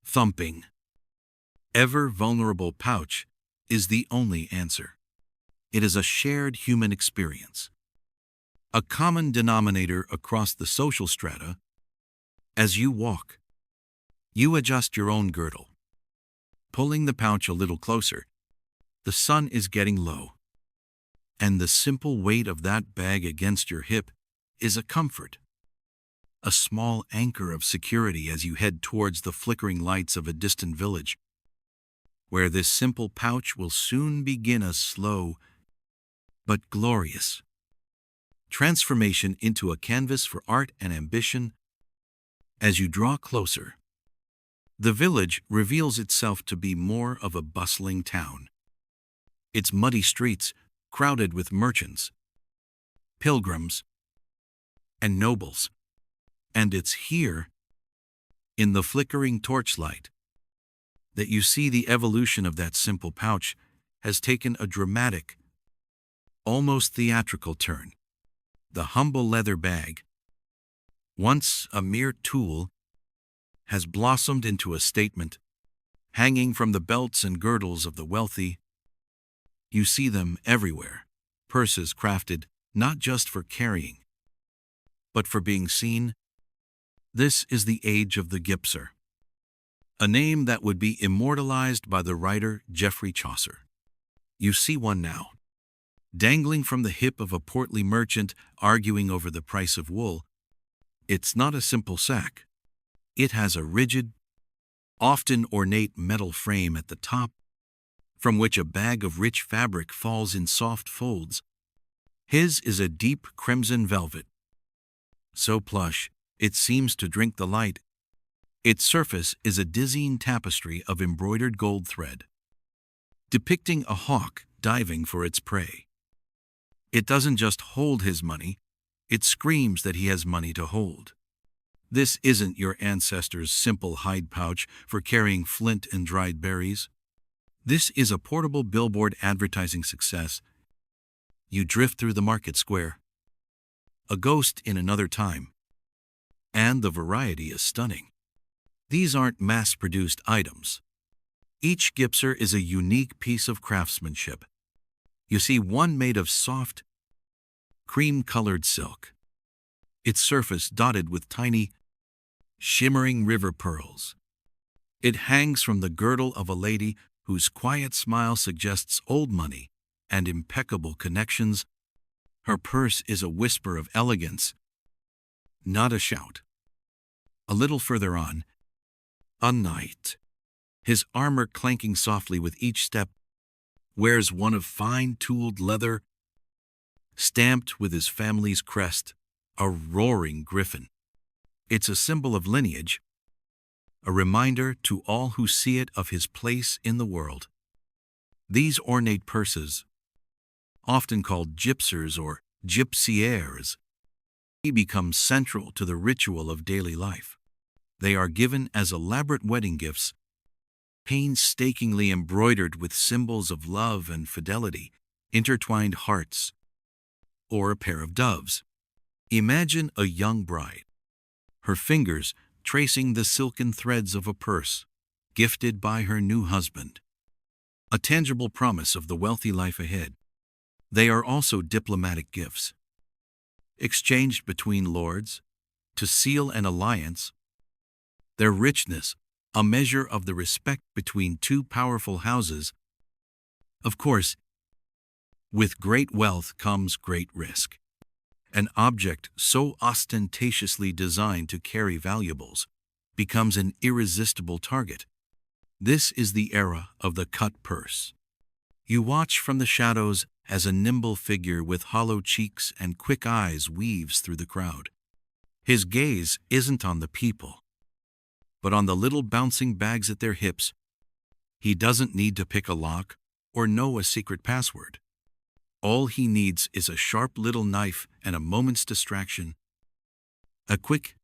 thumping, ever vulnerable pouch is the only answer. It is a shared human experience, a common denominator across the social strata. As you walk, you adjust your own girdle, pulling the pouch a little closer. The sun is getting low, and the simple weight of that bag against your hip is a comfort, a small anchor of security as you head towards the flickering lights of a distant village, where this simple pouch will soon begin a slow but glorious transformation into a canvas for art and ambition. As you draw closer, the village reveals itself to be more of a bustling town. Its muddy streets crowded with merchants, pilgrims, and nobles. And it's here, in the flickering torchlight, that you see the evolution of that simple pouch has taken a dramatic, almost theatrical turn. The humble leather bag, once a mere tool, has blossomed into a statement, hanging from the belts and girdles of the wealthy. You see them everywhere, purses crafted not just for carrying, but for being seen. This is the age of the Gypciere, a name that would be immortalized by the writer Geoffrey Chaucer. You see one now, dangling from the hip of a portly merchant arguing over the price of wool. It's not a simple sack. It has a rigid, often ornate metal frame at the top, from which a bag of rich fabric falls in soft folds. His is a deep crimson velvet, so plush it seems to drink the light. Its surface is a dizzying tapestry of embroidered gold thread, depicting a hawk diving for its prey. It doesn't just hold his money, it screams that he has money to hold. This isn't your ancestors' simple hide pouch for carrying flint and dried berries. This is a portable billboard advertising success. You drift through the market square, a ghost in another time, and the variety is stunning. These aren't mass-produced items. Each Gypciere is a unique piece of craftsmanship. You see one made of soft, cream-colored silk, its surface dotted with tiny, shimmering river pearls. It hangs from the girdle of a lady whose quiet smile suggests old money and impeccable connections. Her purse is a whisper of elegance, not a shout. A little further on, a knight, his armor clanking softly with each step, wears one of fine-tooled leather, stamped with his family's crest, a roaring griffin. It's a symbol of lineage, a reminder to all who see it of his place in the world. These ornate purses, often called gypsers or gypcieres, become central to the ritual of daily life. They are given as elaborate wedding gifts, painstakingly embroidered with symbols of love and fidelity, intertwined hearts, or a pair of doves. Imagine a young bride, her fingers tracing the silken threads of a purse, gifted by her new husband, a tangible promise of the wealthy life ahead. They are also diplomatic gifts, exchanged between lords to seal an alliance. Their richness, a measure of the respect between two powerful houses, Of course, with great wealth comes great risk. An object so ostentatiously designed to carry valuables becomes an irresistible target. This is the era of the cut purse. You watch from the shadows as a nimble figure with hollow cheeks and quick eyes weaves through the crowd. His gaze isn't on the people, but on the little bouncing bags at their hips. He doesn't need to pick a lock or know a secret password. All he needs is a sharp little knife and a moment's distraction. A quick,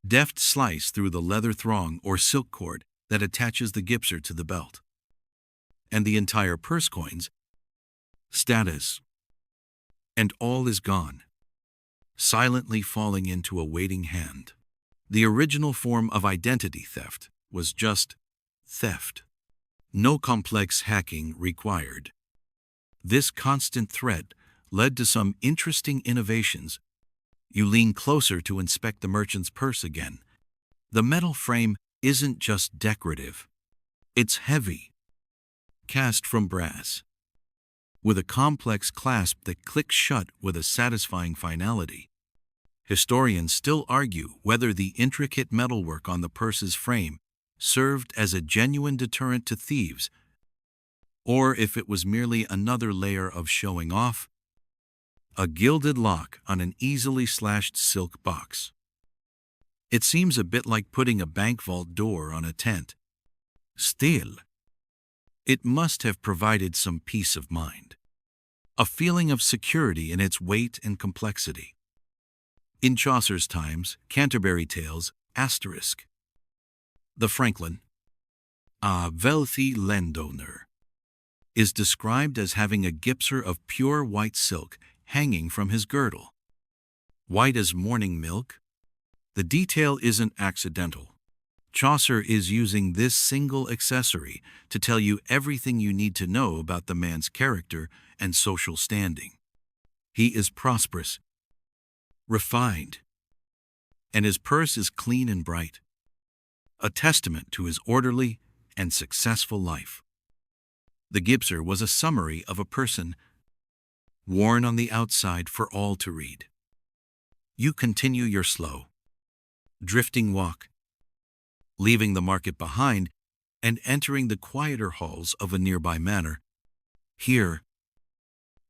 deft slice through the leather thong or silk cord that attaches the gypciere to the belt. And the entire purse coins, status, and all is gone, silently falling into a waiting hand. The original form of identity theft was just theft. No complex hacking required. This constant threat led to some interesting innovations. You lean closer to inspect the merchant's purse again. The metal frame isn't just decorative. It's heavy, cast from brass, with a complex clasp that clicks shut with a satisfying finality. Historians still argue whether the intricate metalwork on the purse's frame served as a genuine deterrent to thieves, or if it was merely another layer of showing off. A gilded lock on an easily slashed silk box. It seems a bit like putting a bank vault door on a tent. Still, it must have provided some peace of mind, a feeling of security in its weight and complexity. In Chaucer's times, Canterbury Tales, **, the Franklin, a wealthy landowner, is described as having a gypciere of pure white silk hanging from his girdle. White as morning milk? The detail isn't accidental. Chaucer is using this single accessory to tell you everything you need to know about the man's character and social standing. He is prosperous, refined, and his purse is clean and bright, a testament to his orderly and successful life. The gypciere was a summary of a person, worn on the outside for all to read. You continue your slow, drifting walk, leaving the market behind and entering the quieter halls of a nearby manor. Here,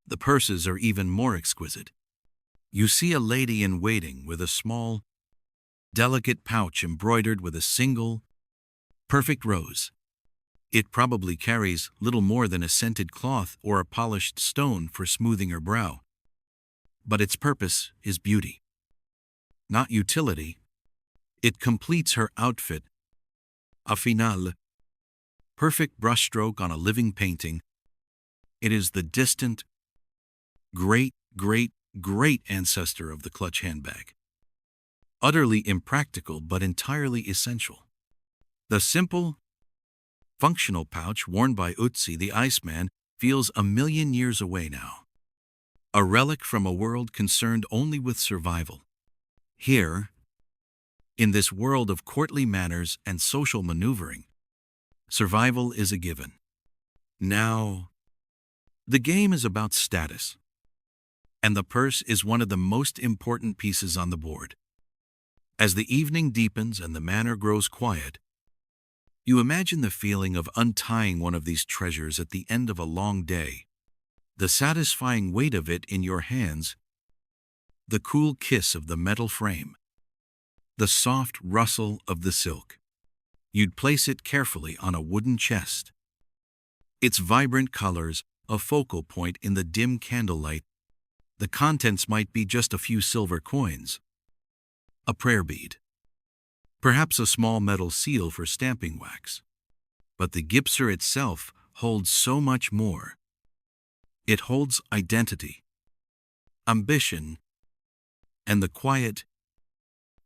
the purses are even more exquisite. You see a lady in waiting with a small, delicate pouch embroidered with a single, perfect rose. It probably carries little more than a scented cloth or a polished stone for smoothing her brow. But its purpose is beauty, not utility. It completes her outfit. A finale, perfect brushstroke on a living painting. It is the distant, great ancestor of the clutch handbag. Utterly impractical but entirely essential. The simple, functional pouch worn by Otzi the Iceman feels 1,000,000 years away now. A relic from a world concerned only with survival. Here, in this world of courtly manners and social maneuvering, survival is a given. Now, the game is about status, and the purse is one of the most important pieces on the board. As the evening deepens and the manor grows quiet, you imagine the feeling of untying one of these treasures at the end of a long day, the satisfying weight of it in your hands, the cool kiss of the metal frame, the soft rustle of the silk. You'd place it carefully on a wooden chest. Its vibrant colors a focal point in the dim candlelight. The contents might be just a few silver coins, a prayer bead, perhaps a small metal seal for stamping wax. But the gypciere itself holds so much more. It holds identity, ambition, and the quiet,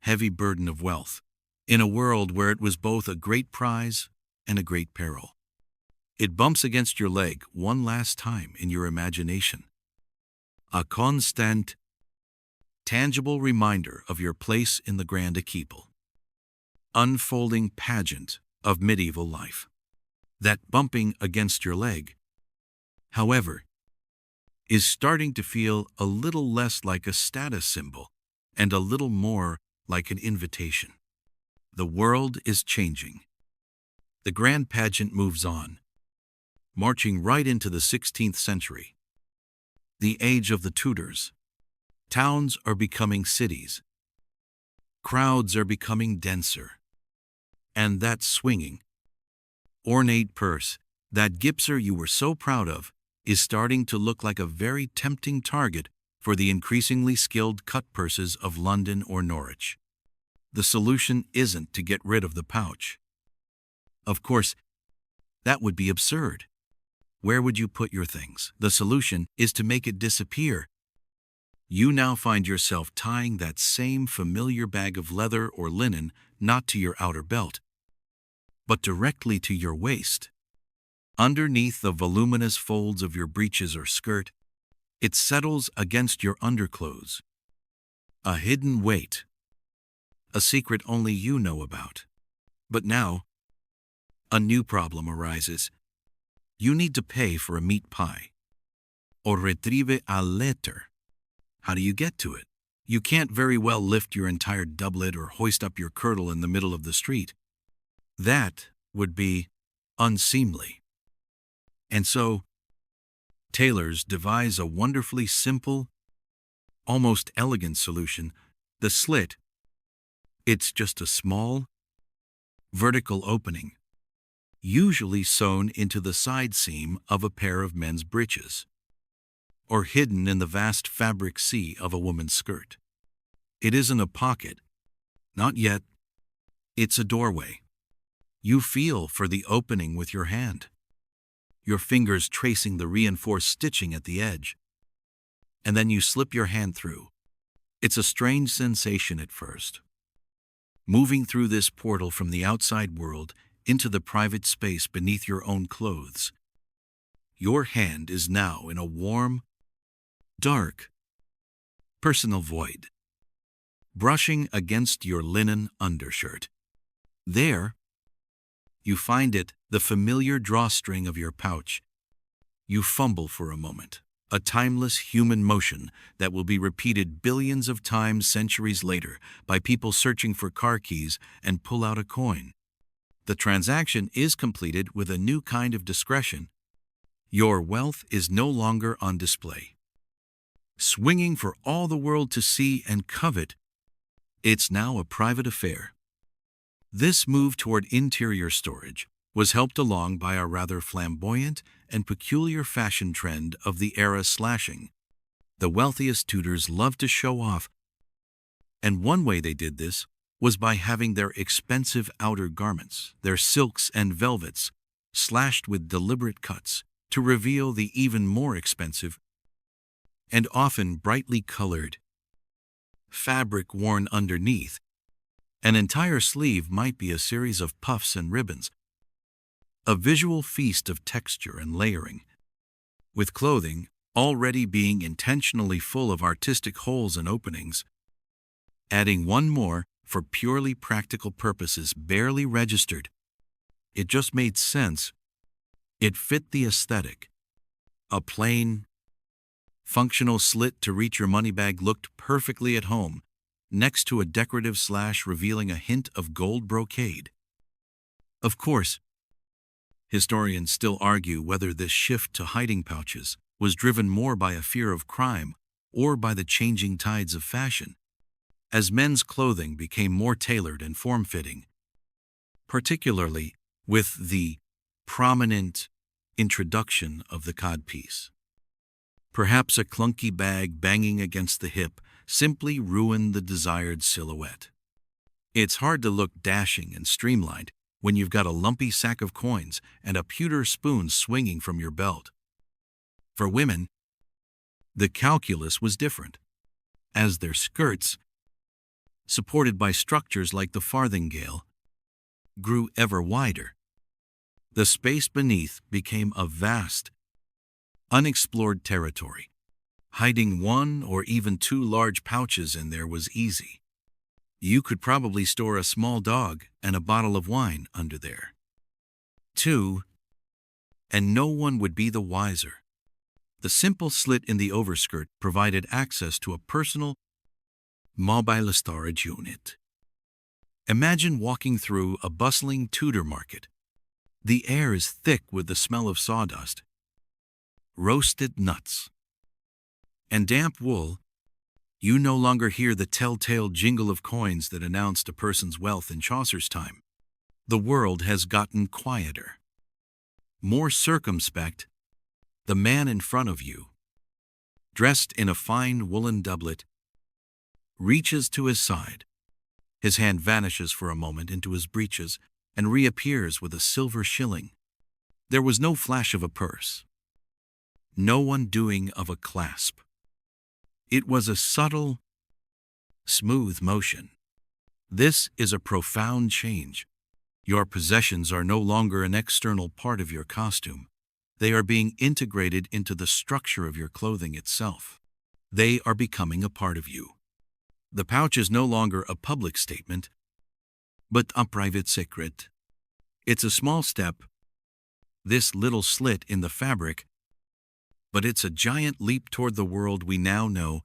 heavy burden of wealth, in a world where it was both a great prize and a great peril. It bumps against your leg one last time in your imagination. A constant, tangible reminder of your place in the grand archipel. Unfolding pageant of medieval life. That bumping against your leg however, is starting to feel a little less like a status symbol and a little more like an invitation. The world is changing. The grand pageant moves on, marching right into the 16th century. The age of the Tudors. Towns are becoming cities. Crowds are becoming denser. And that swinging, ornate purse, that Gypciere you were so proud of, is starting to look like a very tempting target for the increasingly skilled Cutpurses of London or Norwich. The solution isn't to get rid of the pouch. Of course, that would be absurd. Where would you put your things? The solution is to make it disappear. You now find yourself tying that same familiar bag of leather or linen not to your outer belt, but directly to your waist. Underneath the voluminous folds of your breeches or skirt, it settles against your underclothes. A hidden weight. A secret only you know about. But now, a new problem arises. You need to pay for a meat pie. Or retrieve a letter. How do you get to it? You can't very well lift your entire doublet or hoist up your kirtle in the middle of the street. That would be unseemly. And so, tailors devise a wonderfully simple, almost elegant solution. The slit. It's just a small, vertical opening, usually sewn into the side seam of a pair of men's breeches, or hidden in the vast fabric sea of a woman's skirt. It isn't a pocket. Not yet. It's a doorway. You feel for the opening with your hand, your fingers tracing the reinforced stitching at the edge. And then you slip your hand through. It's a strange sensation at first. Moving through this portal from the outside world into the private space beneath your own clothes. Your hand is now in a warm, dark, personal void, brushing against your linen undershirt. There, you find it, the familiar drawstring of your pouch. You fumble for a moment, a timeless human motion that will be repeated billions of times centuries later by people searching for car keys and pull out a coin. The transaction is completed with a new kind of discretion. Your wealth is no longer on display, swinging for all the world to see and covet. It's now a private affair. This move toward interior storage was helped along by a rather flamboyant and peculiar fashion trend of the era slashing. The wealthiest Tudors loved to show off, and one way they did this was by having their expensive outer garments, their silks and velvets, slashed with deliberate cuts to reveal the even more expensive and often brightly colored fabric worn underneath. An entire sleeve might be a series of puffs and ribbons, a visual feast of texture and layering, with clothing already being intentionally full of artistic holes and openings. Adding one more for purely practical purposes barely registered. It just made sense. It fit the aesthetic. A plain, functional slit to reach your money bag looked perfectly at home, next to a decorative slash revealing a hint of gold brocade. Of course, historians still argue whether this shift to hiding pouches was driven more by a fear of crime or by the changing tides of fashion, as men's clothing became more tailored and form-fitting, particularly with the prominent introduction of the codpiece. Perhaps a clunky bag banging against the hip simply ruined the desired silhouette. It's hard to look dashing and streamlined when you've got a lumpy sack of coins and a pewter spoon swinging from your belt. For women, the calculus was different, as their skirts, supported by structures like the farthingale, grew ever wider. The space beneath became a vast, unexplored territory. Hiding one or even two large pouches in there was easy. You could probably store a small dog and a bottle of wine under there. 2. And no one would be the wiser. The simple slit in the overskirt provided access to a personal, mobile storage unit. Imagine walking through a bustling Tudor market. The air is thick with the smell of sawdust, roasted nuts, and damp wool. You no longer hear the telltale jingle of coins that announced a person's wealth in Chaucer's time. The world has gotten quieter, more circumspect. The man in front of you, dressed in a fine woolen doublet, reaches to his side. His hand vanishes for a moment into his breeches and reappears with a silver shilling. There was no flash of a purse, no undoing of a clasp. It was a subtle, smooth motion. This is a profound change. Your possessions are no longer an external part of your costume. They are being integrated into the structure of your clothing itself. They are becoming a part of you. The pouch is no longer a public statement, but a private secret. It's a small step, this little slit in the fabric, but it's a giant leap toward the world we now know.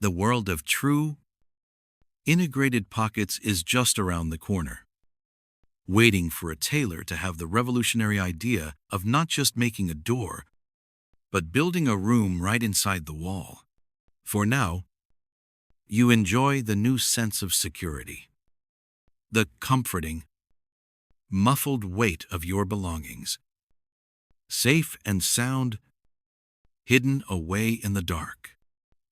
The world of true, integrated pockets is just around the corner, waiting for a tailor to have the revolutionary idea of not just making a door, but building a room right inside the wall. For now, you enjoy the new sense of security, the comforting, muffled weight of your belongings, safe and sound, hidden away in the dark.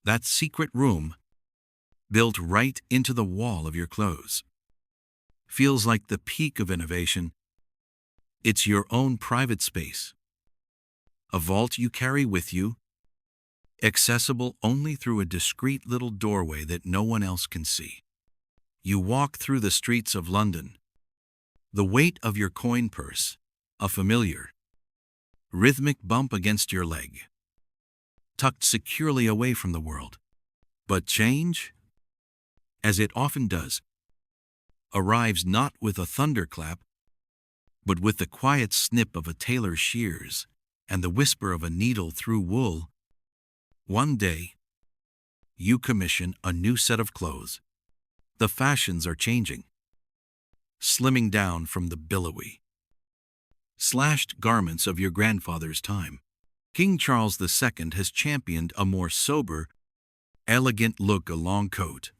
That secret room, built right into the wall of your clothes, feels like the peak of innovation. It's your own private space, a vault you carry with you, accessible only through a discreet little doorway that no one else can see. You walk through the streets of London, the weight of your coin purse, a familiar, rhythmic bump against your leg, tucked securely away from the world. But change, as it often does, arrives not with a thunderclap, but with the quiet snip of a tailor's shears and the whisper of a needle through wool. One day, you commission a new set of clothes. The fashions are changing, slimming down from the billowy, slashed garments of your grandfather's time. King Charles II has championed a more sober, elegant look: a long coat,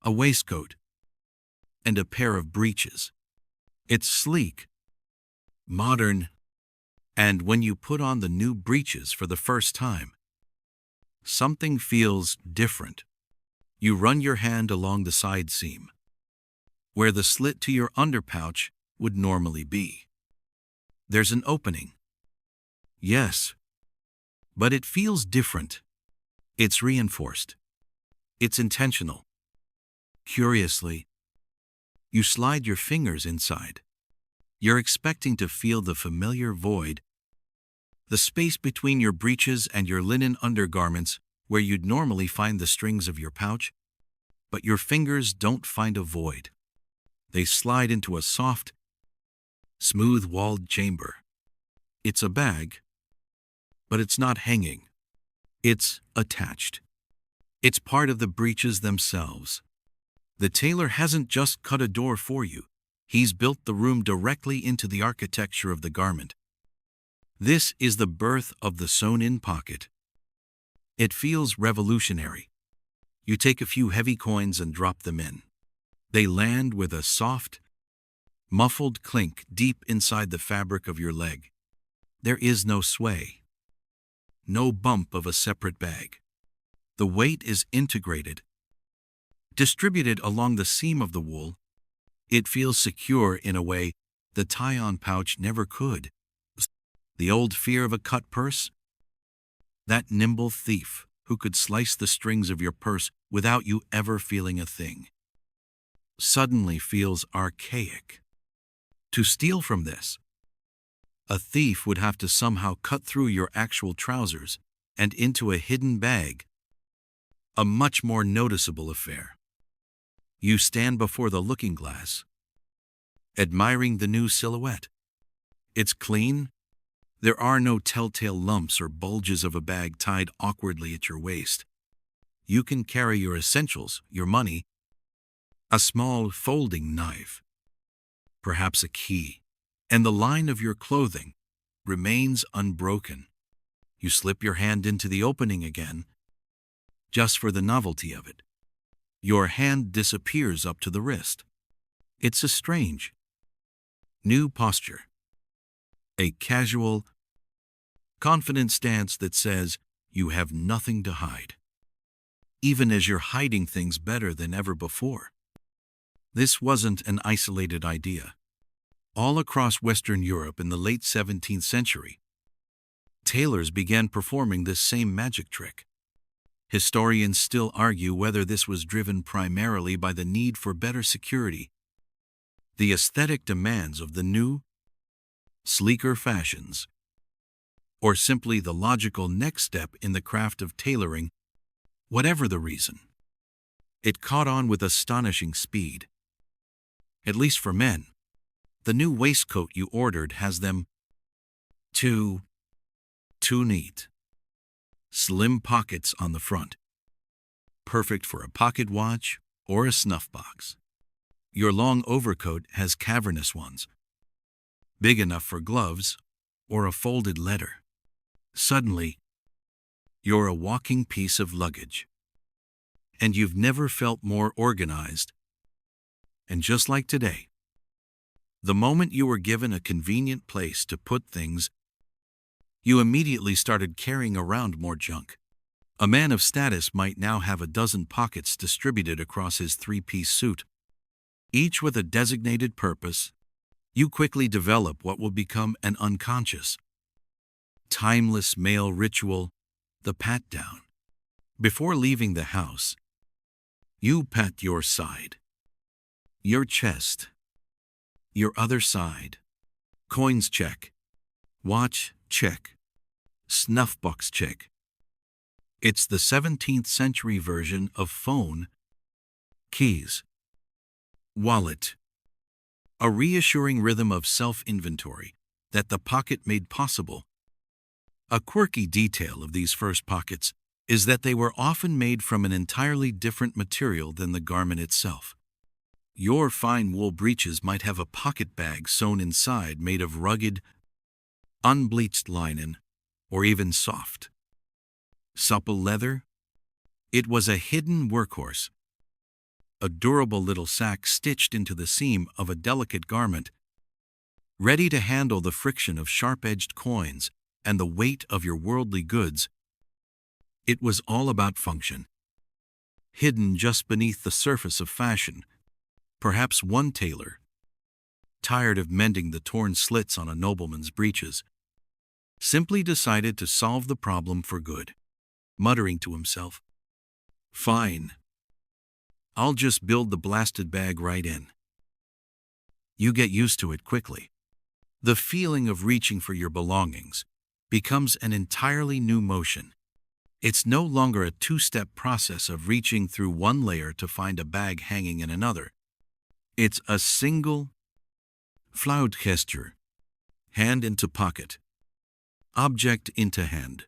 a waistcoat, and a pair of breeches. It's sleek, modern, and when you put on the new breeches for the first time, something feels different. You run your hand along the side seam, where the slit to your underpouch would normally be. There's an opening. Yes, but it feels different. It's reinforced. It's intentional. Curiously, you slide your fingers inside. You're expecting to feel the familiar void, the space between your breeches and your linen undergarments where you'd normally find the strings of your pouch, but your fingers don't find a void. They slide into a soft, smooth-walled chamber. It's a bag, but it's not hanging. It's attached. It's part of the breeches themselves. The tailor hasn't just cut a door for you. He's built the room directly into the architecture of the garment. This is the birth of the sewn-in pocket. It feels revolutionary. You take a few heavy coins and drop them in. They land with a soft, muffled clink deep inside the fabric of your leg. There is no sway, no bump of a separate bag. The weight is integrated, distributed along the seam of the wool. It feels secure in a way the tie-on pouch never could. The old fear of a cut purse? That nimble thief who could slice the strings of your purse without you ever feeling a thing, suddenly feels archaic. To steal from this, a thief would have to somehow cut through your actual trousers and into a hidden bag, a much more noticeable affair. You stand before the looking glass, admiring the new silhouette. It's clean, There are no telltale lumps or bulges of a bag tied awkwardly at your waist. You can carry your essentials, your money, a small folding knife, perhaps a key, and the line of your clothing remains unbroken. You slip your hand into the opening again, just for the novelty of it. Your hand disappears up to the wrist. It's a strange, new posture. A casual, confident stance that says you have nothing to hide, even as you're hiding things better than ever before. This wasn't an isolated idea. All across Western Europe in the late 17th century, tailors began performing this same magic trick. Historians still argue whether this was driven primarily by the need for better security, the aesthetic demands of the new, sleeker fashions, or simply the logical next step in the craft of tailoring. Whatever the reason, it caught on with astonishing speed. At least for men, the new waistcoat you ordered has them too neat. Slim pockets on the front, perfect for a pocket watch or a snuff box. Your long overcoat has cavernous ones, big enough for gloves or a folded letter. Suddenly, you're a walking piece of luggage. And you've never felt more organized. And just like today, the moment you were given a convenient place to put things, you immediately started carrying around more junk. A man of status might now have a dozen pockets distributed across his three-piece suit, each with a designated purpose. You quickly develop what will become an unconscious, timeless male ritual, the pat-down. Before leaving the house, you pat your side, your chest, your other side. Coins check, watch check, snuff box check. It's the 17th century version of phone, keys, wallet. A reassuring rhythm of self-inventory that the pocket made possible. A quirky detail of these first pockets is that they were often made from an entirely different material than the garment itself. Your fine wool breeches might have a pocket bag sewn inside made of rugged, unbleached linen, or even soft, supple leather. It was a hidden workhorse, a durable little sack stitched into the seam of a delicate garment, ready to handle the friction of sharp-edged coins and the weight of your worldly goods. It was all about function. Hidden just beneath the surface of fashion, perhaps one tailor, tired of mending the torn slits on a nobleman's breeches, simply decided to solve the problem for good, muttering to himself, "Fine. I'll just build the blasted bag right in." You get used to it quickly. The feeling of reaching for your belongings becomes an entirely new motion. It's no longer a two-step process of reaching through one layer to find a bag hanging in another. It's a single, fluid gesture, hand into pocket, object into hand.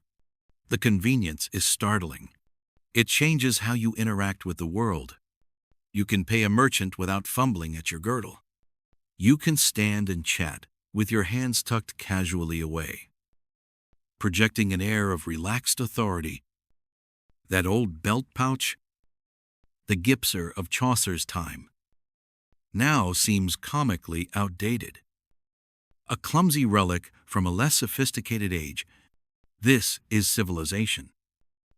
The convenience is startling. It changes how you interact with the world. You can pay a merchant without fumbling at your girdle. You can stand and chat with your hands tucked casually away, projecting an air of relaxed authority. That old belt pouch, the Gypciere of Chaucer's time, now seems comically outdated. A clumsy relic from a less sophisticated age. This is civilization.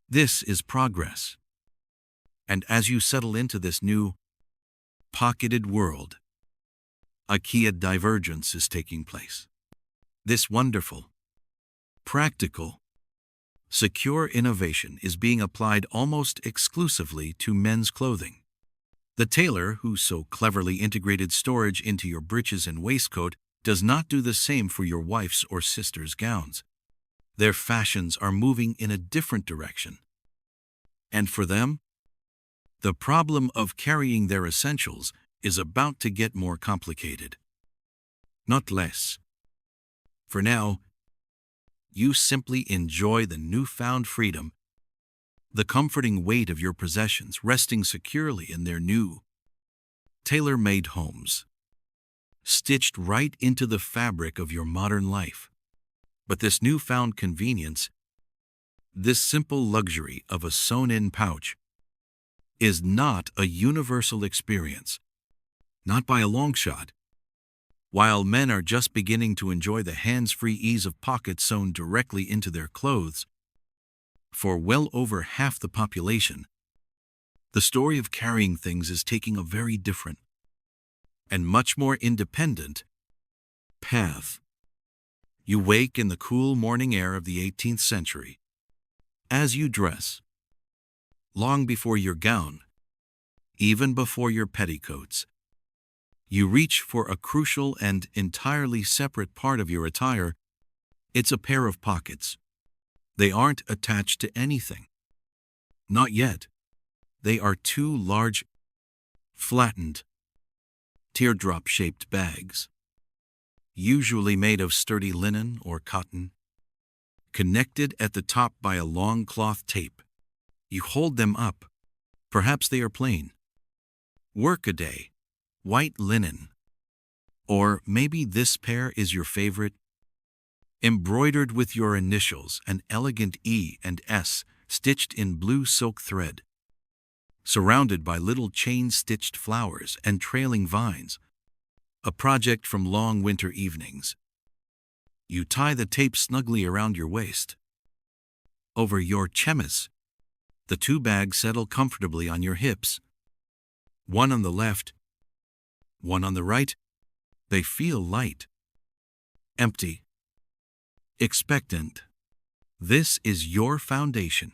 This is progress. And as you settle into this new, pocketed world, a key divergence is taking place. This wonderful, practical, secure innovation is being applied almost exclusively to men's clothing. The tailor who so cleverly integrated storage into your breeches and waistcoat does not do the same for your wife's or sister's gowns. Their fashions are moving in a different direction. And for them, the problem of carrying their essentials is about to get more complicated, not less. For now, you simply enjoy the newfound freedom, the comforting weight of your possessions resting securely in their new, tailor-made homes, stitched right into the fabric of your modern life. But this newfound convenience, this simple luxury of a sewn-in pouch, is not a universal experience, not by a long shot. While men are just beginning to enjoy the hands-free ease of pockets sewn directly into their clothes, for well over half the population, the story of carrying things is taking a very different and much more independent path. You wake in the cool morning air of the 18th century. As you dress, long before your gown, even before your petticoats, you reach for a crucial and entirely separate part of your attire. It's a pair of pockets. They aren't attached to anything. Not yet. They are two large, flattened, teardrop-shaped bags, usually made of sturdy linen or cotton, connected at the top by a long cloth tape. You hold them up. Perhaps they are plain. Workaday, white linen. Or maybe this pair is your favorite, embroidered with your initials, an elegant E and S stitched in blue silk thread, surrounded by little chain-stitched flowers and trailing vines, a project from long winter evenings. You tie the tape snugly around your waist. Over your chemise, the two bags settle comfortably on your hips. One on the left, one on the right. They feel light, empty, expectant. This is your foundation.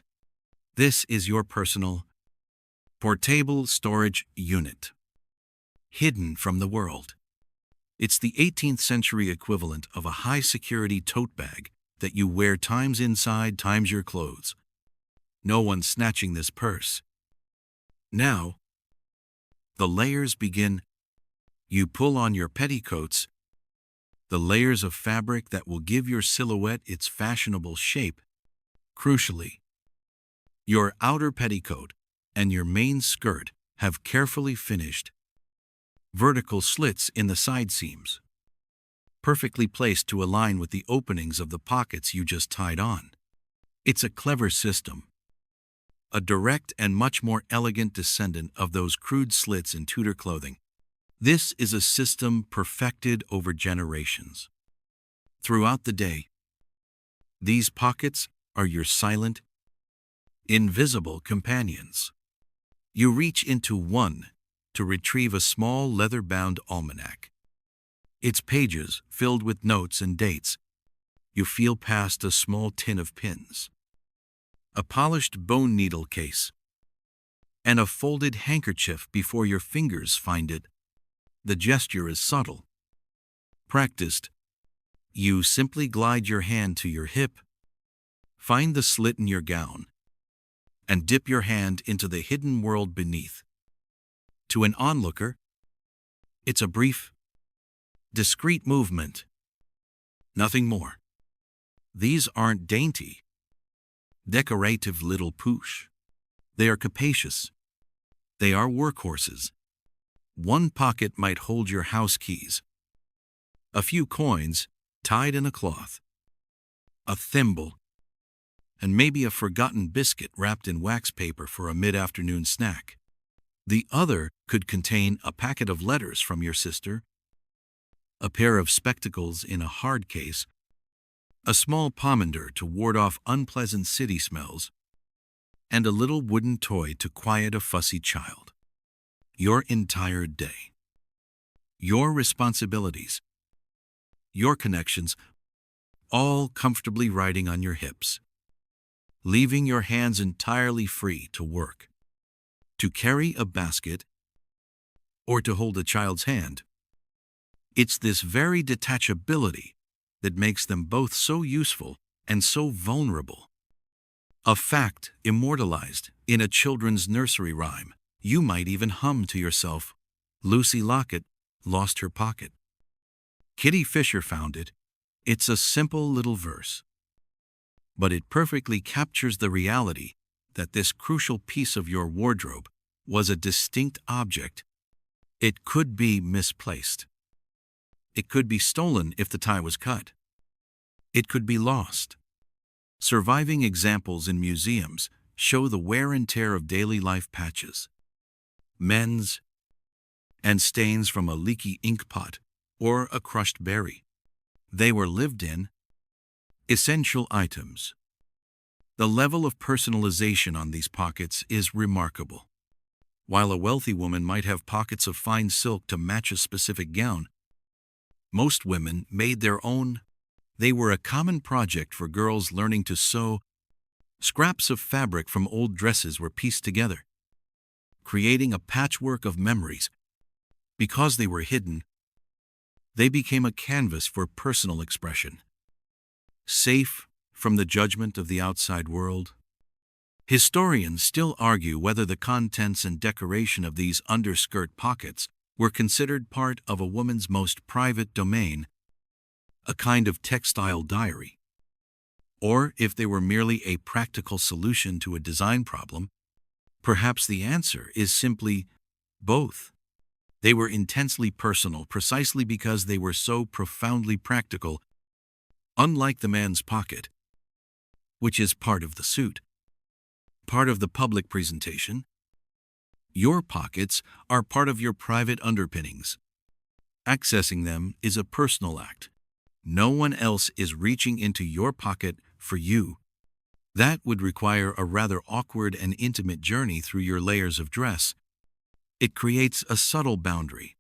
This is your personal, portable storage unit, hidden from the world. It's the 18th century equivalent of a high-security tote bag that you wear times inside, times your clothes. No one's snatching this purse. Now, the layers begin. You pull on your petticoats, the layers of fabric that will give your silhouette its fashionable shape. Crucially, your outer petticoat and your main skirt have carefully finished vertical slits in the side seams, perfectly placed to align with the openings of the pockets you just tied on. It's a clever system, a direct and much more elegant descendant of those crude slits in Tudor clothing. This is a system perfected over generations. Throughout the day, these pockets are your silent, invisible companions. You reach into one to retrieve a small leather-bound almanac. Its pages filled with notes and dates. You feel past a small tin of pins, a polished bone needle case, and a folded handkerchief before your fingers find it. The gesture is subtle, practiced. You simply glide your hand to your hip, find the slit in your gown, and dip your hand into the hidden world beneath. To an onlooker, it's a brief, discreet movement. Nothing more. These aren't dainty, decorative little poosh. They are capacious. They are workhorses. One pocket might hold your house keys, a few coins tied in a cloth, a thimble, and maybe a forgotten biscuit wrapped in wax paper for a mid-afternoon snack. The other could contain a packet of letters from your sister, a pair of spectacles in a hard case, a small pomander to ward off unpleasant city smells, and a little wooden toy to quiet a fussy child. Your entire day, your responsibilities, your connections, all comfortably riding on your hips, leaving your hands entirely free to work, to carry a basket, or to hold a child's hand. It's this very detachability that makes them both so useful and so vulnerable. A fact immortalized in a children's nursery rhyme. You might even hum to yourself, "Lucy Locket lost her pocket." Kitty Fisher found it. It's a simple little verse, but it perfectly captures the reality that this crucial piece of your wardrobe was a distinct object. It could be misplaced. It could be stolen if the tie was cut. It could be lost. Surviving examples in museums show the wear and tear of daily life patches, mends, and stains from a leaky ink pot or a crushed berry. They were lived in essential items. The level of personalization on these pockets is remarkable. While a wealthy woman might have pockets of fine silk to match a specific gown, most women made their own. They were a common project for girls learning to sew. Scraps of fabric from old dresses were pieced together, creating a patchwork of memories. Because they were hidden, they became a canvas for personal expression. Safe from the judgment of the outside world, historians still argue whether the contents and decoration of these underskirt pockets were considered part of a woman's most private domain, a kind of textile diary, or if they were merely a practical solution to a design problem. Perhaps the answer is simply both. They were intensely personal precisely because they were so profoundly practical, unlike the man's pocket, which is part of the suit, part of the public presentation. Your pockets are part of your private underpinnings. Accessing them is a personal act. No one else is reaching into your pocket for you. That would require a rather awkward and intimate journey through your layers of dress. It creates a subtle boundary,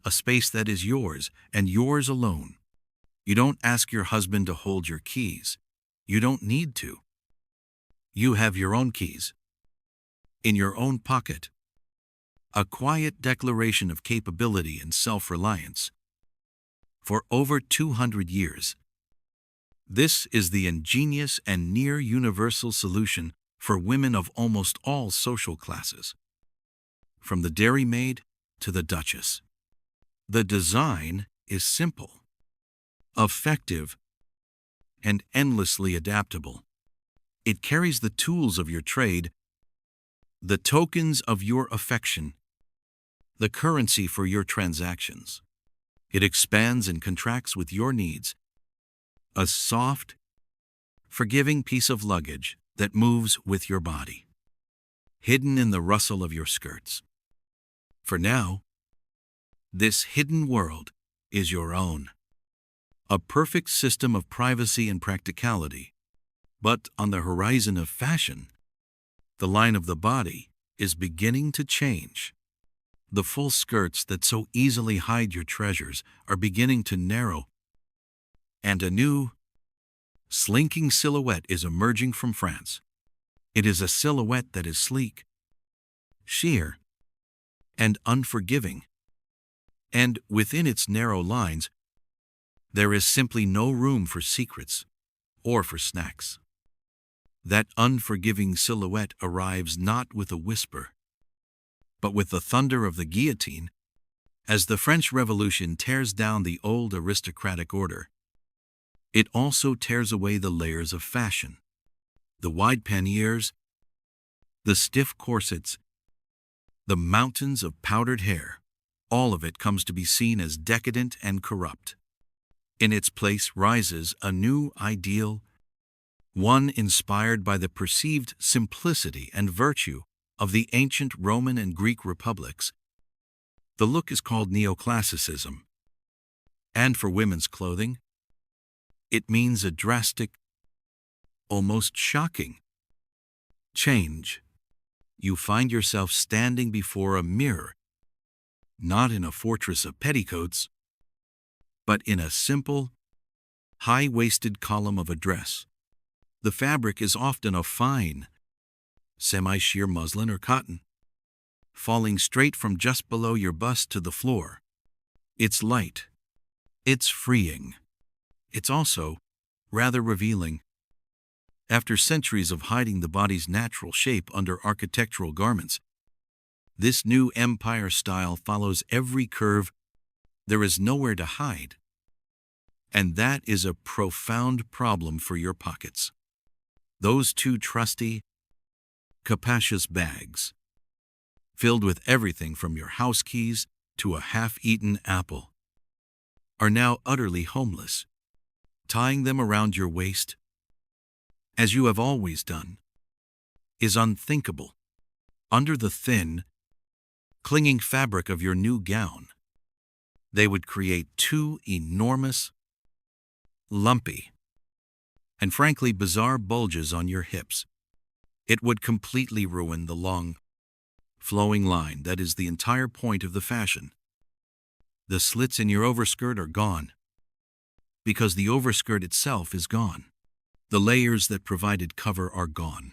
a space that is yours and yours alone. You don't ask your husband to hold your keys. You don't need to. You have your own keys, in your own pocket. A quiet declaration of capability and self-reliance. For over 200 years, this is the ingenious and near-universal solution for women of almost all social classes, from the dairymaid to the duchess. The design is simple, effective, and endlessly adaptable. It carries the tools of your trade, the tokens of your affection, the currency for your transactions. It expands and contracts with your needs, a soft, forgiving piece of luggage that moves with your body, hidden in the rustle of your skirts. For now, this hidden world is your own, a perfect system of privacy and practicality. But on the horizon of fashion, the line of the body is beginning to change. The full skirts that so easily hide your treasures are beginning to narrow, and a new, slinking silhouette is emerging from France. It is a silhouette that is sleek, sheer, and unforgiving. And within its narrow lines, there is simply no room for secrets or for snacks. That unforgiving silhouette arrives not with a whisper, but with the thunder of the guillotine. As the French Revolution tears down the old aristocratic order, it also tears away the layers of fashion, the wide panniers, the stiff corsets, the mountains of powdered hair. All of it comes to be seen as decadent and corrupt. In its place rises a new ideal, one inspired by the perceived simplicity and virtue of the ancient Roman and Greek republics. The look is called neoclassicism. And for women's clothing, it means a drastic, almost shocking change. You find yourself standing before a mirror, not in a fortress of petticoats, but in a simple, high-waisted column of a dress. The fabric is often a fine, semi-sheer muslin or cotton, falling straight from just below your bust to the floor. It's light. It's freeing. It's also rather revealing. After centuries of hiding the body's natural shape under architectural garments, this new empire style follows every curve. There is nowhere to hide. And that is a profound problem for your pockets. Those two trusty, capacious bags, filled with everything from your house keys to a half-eaten apple, are now utterly homeless. Tying them around your waist, as you have always done, is unthinkable. Under the thin, clinging fabric of your new gown, they would create two enormous, lumpy, and frankly bizarre bulges on your hips. It would completely ruin the long, flowing line that is the entire point of the fashion. The slits in your overskirt are gone, because the overskirt itself is gone. The layers that provided cover are gone.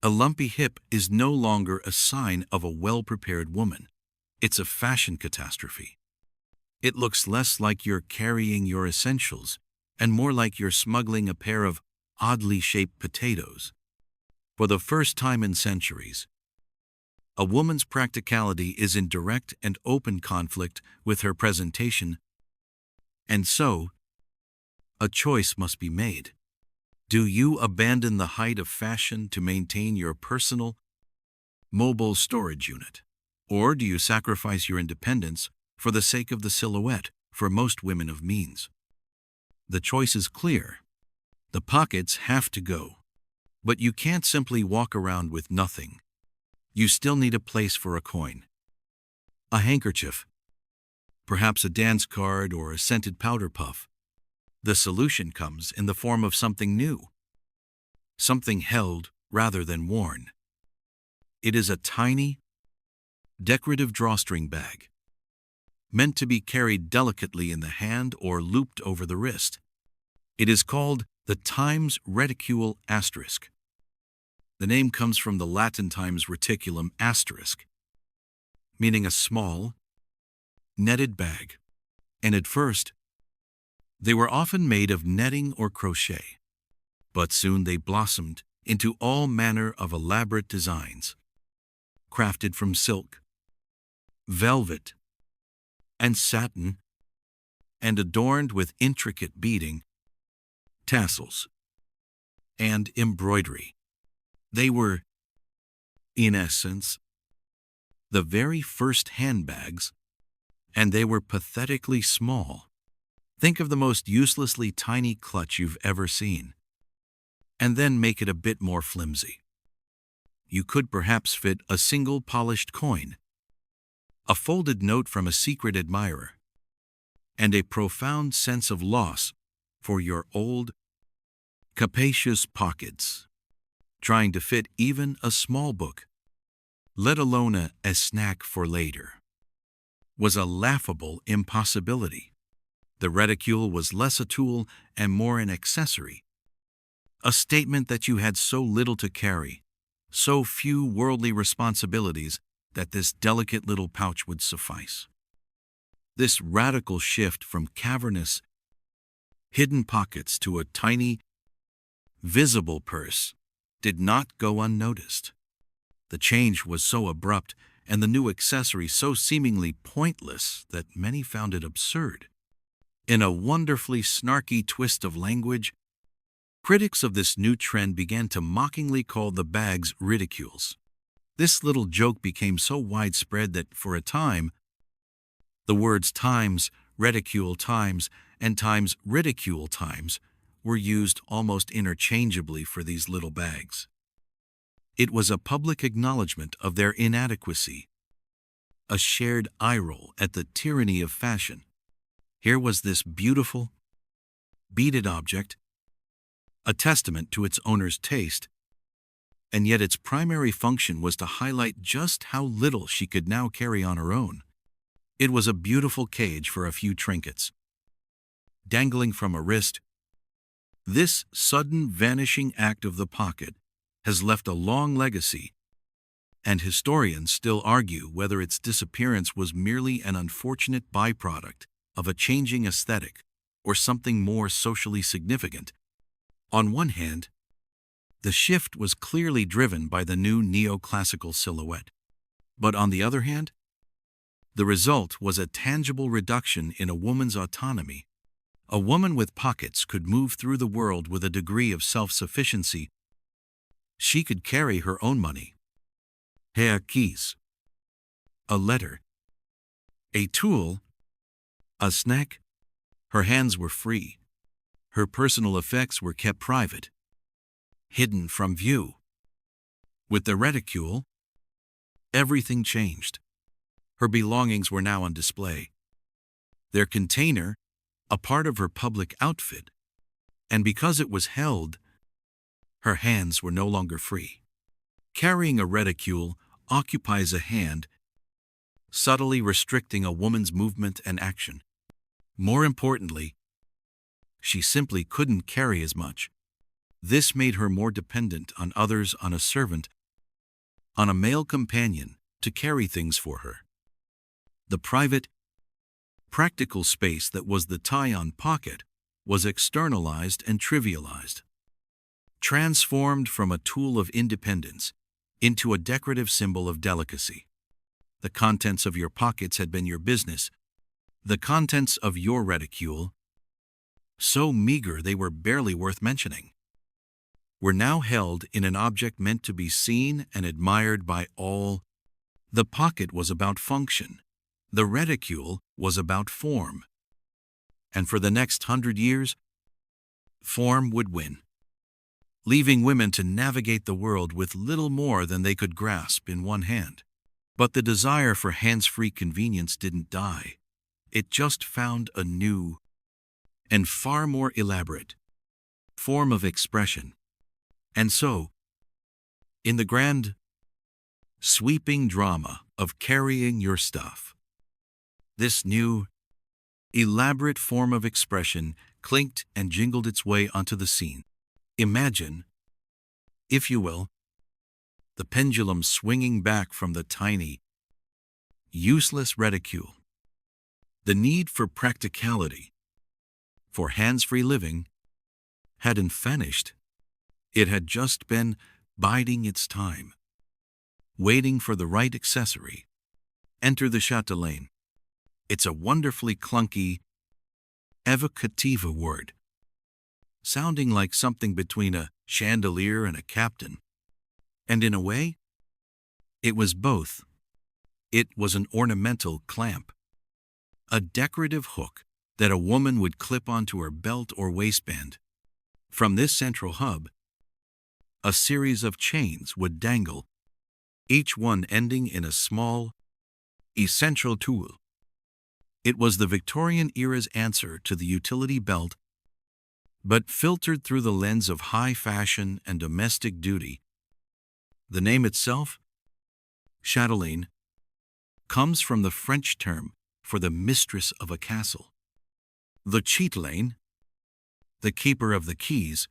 A lumpy hip is no longer a sign of a well-prepared woman. It's a fashion catastrophe. It looks less like you're carrying your essentials and more like you're smuggling a pair of oddly shaped potatoes. For the first time in centuries, a woman's practicality is in direct and open conflict with her presentation, and so, a choice must be made. Do you abandon the height of fashion to maintain your personal, mobile storage unit? Or do you sacrifice your independence for the sake of the silhouette for most women of means? The choice is clear. The pockets have to go. But you can't simply walk around with nothing. You still need a place for a coin, a handkerchief, perhaps a dance card or a scented powder puff. The solution comes in the form of something new, something held rather than worn. It is a tiny, decorative drawstring bag, meant to be carried delicately in the hand or looped over the wrist. It is called the Times Reticule asterisk. The name comes from the Latin Times reticulum asterisk, meaning a small, netted bag, and at first, they were often made of netting or crochet, but soon they blossomed into all manner of elaborate designs, crafted from silk, velvet, and satin, and adorned with intricate beading, tassels, and embroidery. They were, in essence, the very first handbags, and they were pathetically small. Think of the most uselessly tiny clutch you've ever seen, and then make it a bit more flimsy. You could perhaps fit a single polished coin, a folded note from a secret admirer, and a profound sense of loss for your old, capacious pockets. Trying to fit even a small book, let alone a snack for later, was a laughable impossibility. The reticule was less a tool and more an accessory, a statement that you had so little to carry, so few worldly responsibilities that this delicate little pouch would suffice. This radical shift from cavernous, hidden pockets to a tiny, visible purse did not go unnoticed. The change was so abrupt and the new accessory so seemingly pointless that many found it absurd. In a wonderfully snarky twist of language, critics of this new trend began to mockingly call the bags reticules. This little joke became so widespread that, for a time, the words times, reticule times, and times reticule times were used almost interchangeably for these little bags. It was a public acknowledgement of their inadequacy, a shared eye roll at the tyranny of fashion. Here was this beautiful, beaded object, a testament to its owner's taste, and yet its primary function was to highlight just how little she could now carry on her own. It was a beautiful cage for a few trinkets, dangling from a wrist. This sudden vanishing act of the pocket has left a long legacy, and historians still argue whether its disappearance was merely an unfortunate byproduct of a changing aesthetic or something more socially significant. On one hand, the shift was clearly driven by the new neoclassical silhouette, but on the other hand, the result was a tangible reduction in a woman's autonomy, A woman with pockets could move through the world with a degree of self-sufficiency. She could carry her own money, her keys, a letter, a tool, a snack. Her hands were free. Her personal effects were kept private, hidden from view. With the reticule, everything changed. Her belongings were now on display. Their container, a part of her public outfit, and because it was held, her hands were no longer free. Carrying a reticule occupies a hand, subtly restricting a woman's movement and action. More importantly, she simply couldn't carry as much. This made her more dependent on others, on a servant, on a male companion to carry things for her. The private, practical space that was the tie-on pocket was externalized and trivialized, transformed from a tool of independence into a decorative symbol of delicacy. The contents of your pockets had been your business. The contents of your reticule, so meager they were barely worth mentioning, were now held in an object meant to be seen and admired by all. The pocket was about function. The reticule was about form. And for the next 100 years, form would win, leaving women to navigate the world with little more than they could grasp in one hand. But the desire for hands-free convenience didn't die. It just found a new and far more elaborate form of expression. And so, in the grand, sweeping drama of carrying your stuff, this new, elaborate form of expression clinked and jingled its way onto the scene. Imagine, if you will, the pendulum swinging back from the tiny, useless reticule. The need for practicality, for hands-free living, hadn't vanished. It had just been biding its time, waiting for the right accessory. Enter the Chatelaine. It's a wonderfully clunky, evocative word, sounding like something between a chandelier and a captain. And in a way, it was both. It was an ornamental clamp, a decorative hook that a woman would clip onto her belt or waistband. From this central hub, a series of chains would dangle, each one ending in a small, essential tool. It was the Victorian era's answer to the utility belt, but filtered through the lens of high fashion and domestic duty. The name itself, Chatelaine, comes from the French term for the mistress of a castle. The Chatelaine, the keeper of the keys,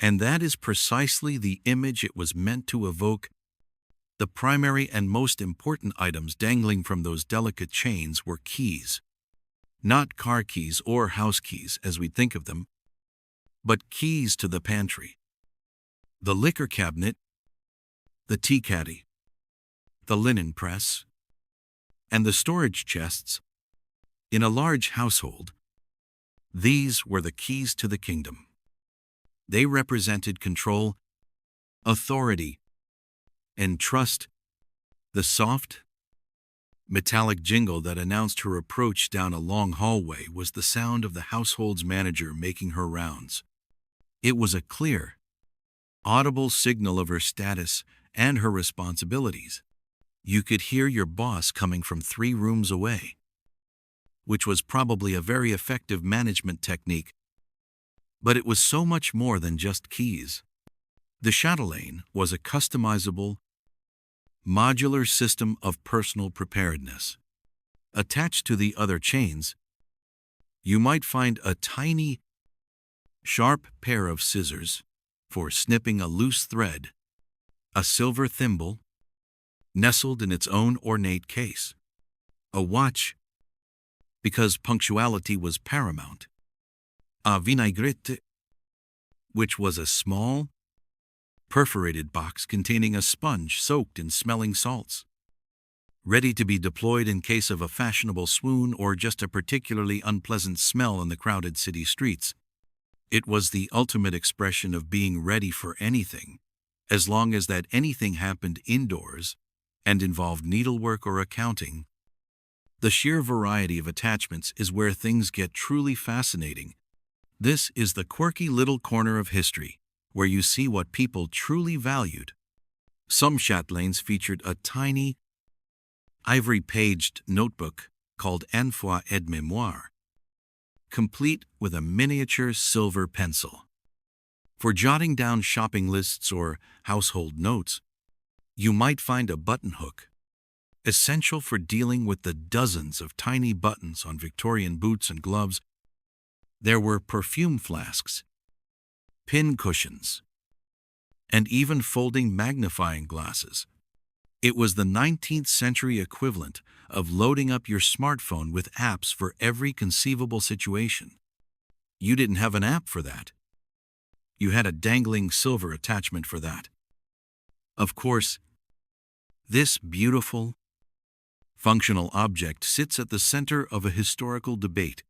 and that is precisely the image it was meant to evoke. The primary and most important items dangling from those delicate chains were keys. Not car keys or house keys as we think of them, but keys to the pantry, the liquor cabinet, the tea caddy, the linen press, and the storage chests. In a large household, these were the keys to the kingdom. They represented control, authority, and trust. The soft, metallic jingle that announced her approach down a long hallway was the sound of the household's manager making her rounds. It was a clear, audible signal of her status and her responsibilities. You could hear your boss coming from 3 rooms away, which was probably a very effective management technique. But it was so much more than just keys. The Chatelaine was a customizable, modular system of personal preparedness. Attached to the other chains, you might find a tiny, sharp pair of scissors for snipping a loose thread, a silver thimble, nestled in its own ornate case, a watch, because punctuality was paramount, a vinaigrette, which was a small, perforated box containing a sponge soaked in smelling salts, ready to be deployed in case of a fashionable swoon or just a particularly unpleasant smell in the crowded city streets. It was the ultimate expression of being ready for anything, as long as that anything happened indoors and involved needlework or accounting. The sheer variety of attachments is where things get truly fascinating. This is the quirky little corner of history, where you see what people truly valued. Some chatelaines featured a tiny, ivory-paged notebook called Envoi et Mémoire, complete with a miniature silver pencil. For jotting down shopping lists or household notes, you might find a button hook, essential for dealing with the dozens of tiny buttons on Victorian boots and gloves. There were perfume flasks, pin cushions, and even folding magnifying glasses. It was the 19th century equivalent of loading up your smartphone with apps for every conceivable situation. You didn't have an app for that. You had a dangling silver attachment for that. Of course, this beautiful, functional object sits at the center of a historical debate.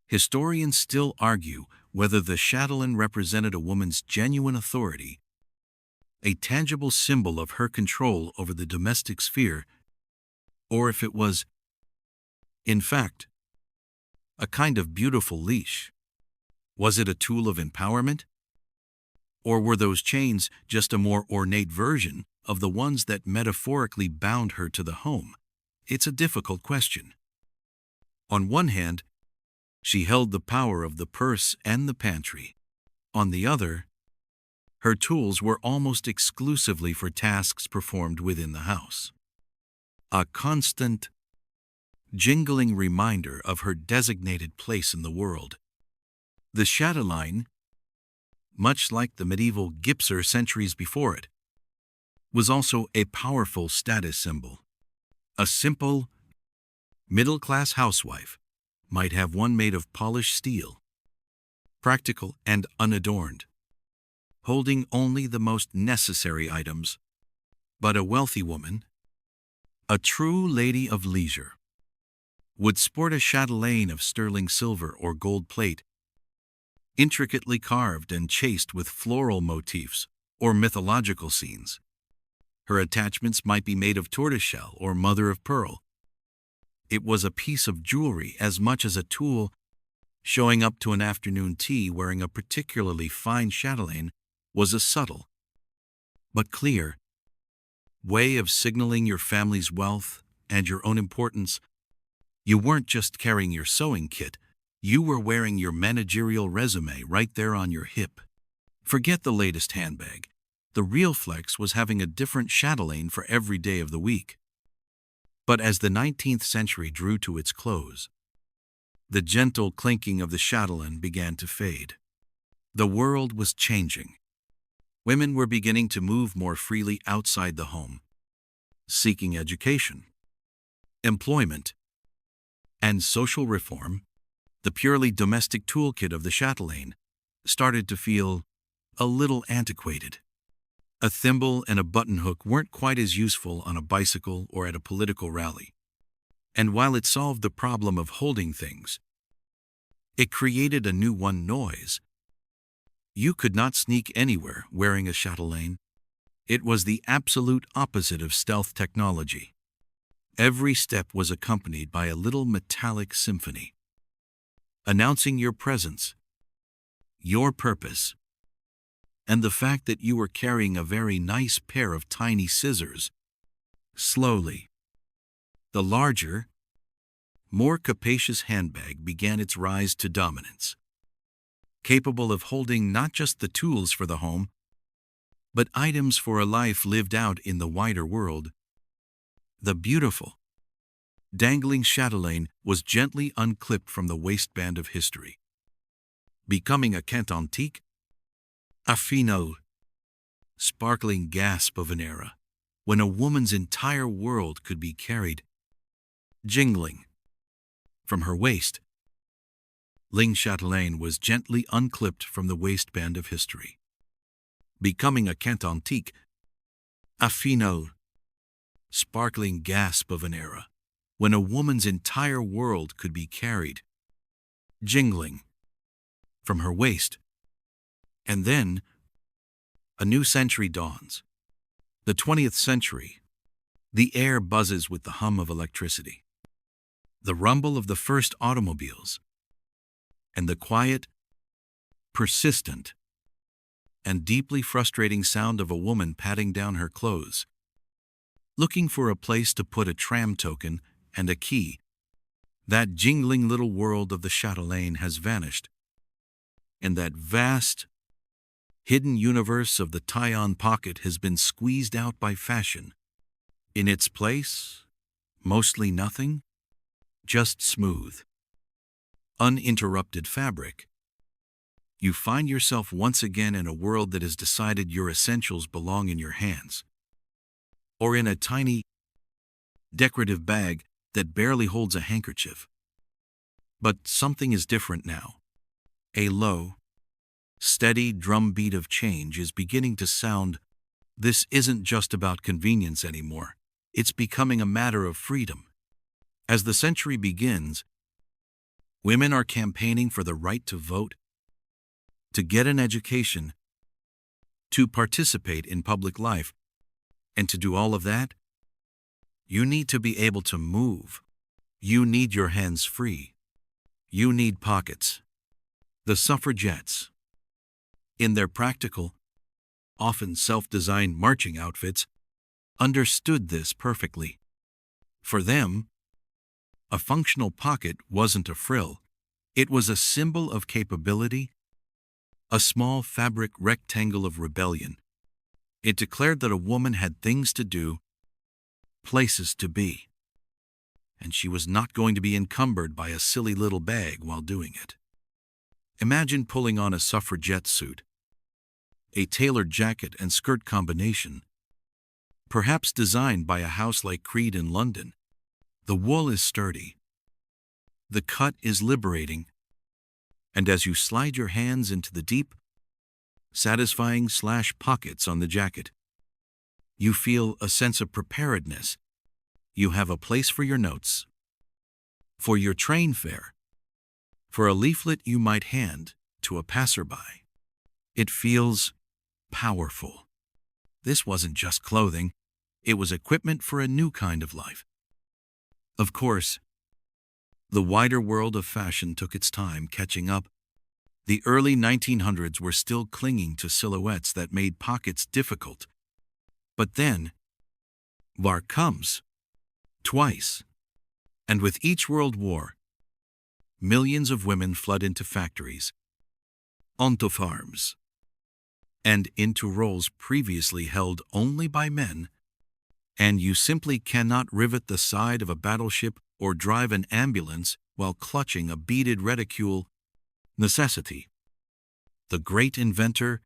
Historians still argue whether the chatelaine represented a woman's genuine authority, a tangible symbol of her control over the domestic sphere, or if it was, in fact, a kind of beautiful leash. Was it a tool of empowerment? Or were those chains just a more ornate version of the ones that metaphorically bound her to the home? It's a difficult question. On one hand, she held the power of the purse and the pantry. On the other, her tools were almost exclusively for tasks performed within the house. A constant, jingling reminder of her designated place in the world. The chatelaine, much like the medieval Gypciere centuries before it, was also a powerful status symbol. A simple, middle-class housewife might have one made of polished steel, practical and unadorned, holding only the most necessary items. But a wealthy woman, a true lady of leisure, would sport a chatelaine of sterling silver or gold plate, intricately carved and chased with floral motifs or mythological scenes. Her attachments might be made of tortoiseshell or mother of pearl. It was a piece of jewelry as much as a tool. Showing up to an afternoon tea wearing a particularly fine chatelaine was a subtle, but clear, way of signaling your family's wealth and your own importance. You weren't just carrying your sewing kit, you were wearing your managerial resume right there on your hip. Forget the latest handbag. The real flex was having a different chatelaine for every day of the week. But as the 19th century drew to its close, the gentle clinking of the chatelaine began to fade. The world was changing. Women were beginning to move more freely outside the home, seeking education, employment, and social reform. The purely domestic toolkit of the chatelaine started to feel a little antiquated. A thimble and a button hook weren't quite as useful on a bicycle or at a political rally. And while it solved the problem of holding things, it created a new one: noise. You could not sneak anywhere wearing a chatelaine. It was the absolute opposite of stealth technology. Every step was accompanied by a little metallic symphony, announcing your presence, your purpose, and the fact that you were carrying a very nice pair of tiny scissors. Slowly, the larger, more capacious handbag began its rise to dominance, capable of holding not just the tools for the home, but items for a life lived out in the wider world. The beautiful, dangling chatelaine was gently unclipped from the waistband of history, becoming a cant antique, a final, sparkling gasp of an era when a woman's entire world could be carried, jingling, from her waist. Ling Chatelaine was gently unclipped from the waistband of history, becoming a cant antique, a final, sparkling gasp of an era when a woman's entire world could be carried, jingling, from her waist. And then, a new century dawns. The 20th century. The air buzzes with the hum of electricity, the rumble of the first automobiles, and the quiet, persistent, and deeply frustrating sound of a woman patting down her clothes, looking for a place to put a tram token and a key. That jingling little world of the Chatelaine has vanished, and that vast, hidden universe of the tie-on pocket has been squeezed out by fashion. In its place, mostly nothing, just smooth, uninterrupted fabric. You find yourself once again in a world that has decided your essentials belong in your hands, or in a tiny, decorative bag that barely holds a handkerchief. But something is different now. A low, steady drumbeat of change is beginning to sound. This isn't just about convenience anymore. It's becoming a matter of freedom. As the century begins, women are campaigning for the right to vote, to get an education, to participate in public life. And to do all of that, you need to be able to move. You need your hands free. You need pockets. The suffragettes, in their practical, often self-designed marching outfits, understood this perfectly. For them, a functional pocket wasn't a frill. It was a symbol of capability, a small fabric rectangle of rebellion. It declared that a woman had things to do, places to be, and she was not going to be encumbered by a silly little bag while doing it. Imagine pulling on a suffragette suit, a tailored jacket and skirt combination, perhaps designed by a house like Creed in London. The wool is sturdy, the cut is liberating, and as you slide your hands into the deep, satisfying pockets on the jacket, you feel a sense of preparedness. You have a place for your notes, for your train fare, for a leaflet you might hand to a passerby. It feels powerful. This wasn't just clothing, it was equipment for a new kind of life. Of course, the wider world of fashion took its time catching up. The early 1900s were still clinging to silhouettes that made pockets difficult. But then, war comes. Twice. And with each world war, millions of women flood into factories, onto farms, and into roles previously held only by men, and you simply cannot rivet the side of a battleship or drive an ambulance while clutching a beaded reticule. Necessity. The great inventor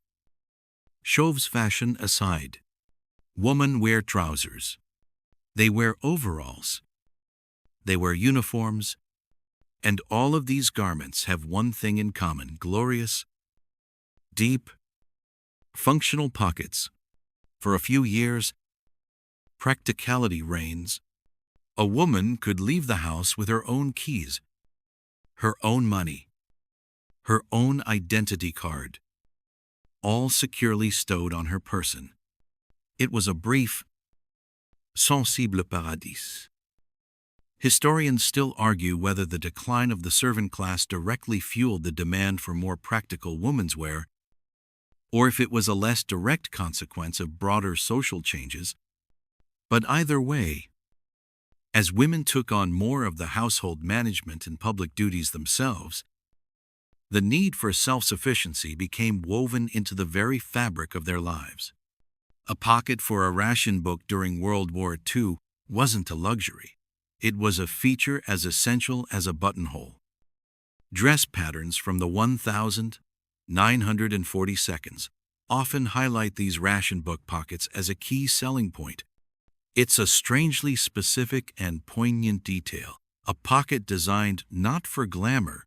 shoves fashion aside. Women wear trousers. They wear overalls. They wear uniforms. And all of these garments have one thing in common: glorious, deep, functional pockets. For a few years, practicality reigns. A woman could leave the house with her own keys, her own money, her own identity card, all securely stowed on her person. It was a brief, sensible paradis. Historians still argue whether the decline of the servant class directly fueled the demand for more practical women's wear, or if it was a less direct consequence of broader social changes. But either way, as women took on more of the household management and public duties themselves, the need for self-sufficiency became woven into the very fabric of their lives. A pocket for a ration book during World War II wasn't a luxury. It was a feature as essential as a buttonhole. Dress patterns from the 1942 often highlight these ration book pockets as a key selling point. It's a strangely specific and poignant detail, a pocket designed not for glamour,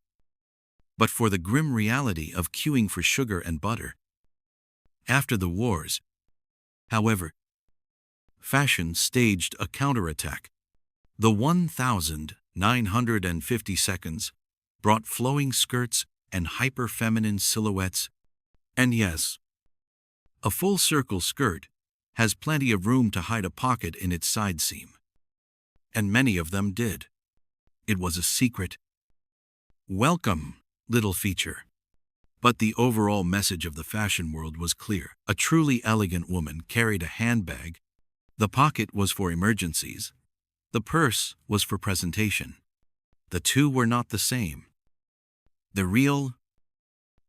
but for the grim reality of queuing for sugar and butter. After the wars, however, fashion staged a counterattack. The 1,950 seconds brought flowing skirts and hyper-feminine silhouettes. And yes, a full-circle skirt has plenty of room to hide a pocket in its side seam. And many of them did. It was a secret, welcome little feature. But the overall message of the fashion world was clear. A truly elegant woman carried a handbag. The pocket was for emergencies. The purse was for presentation. The two were not the same. The real,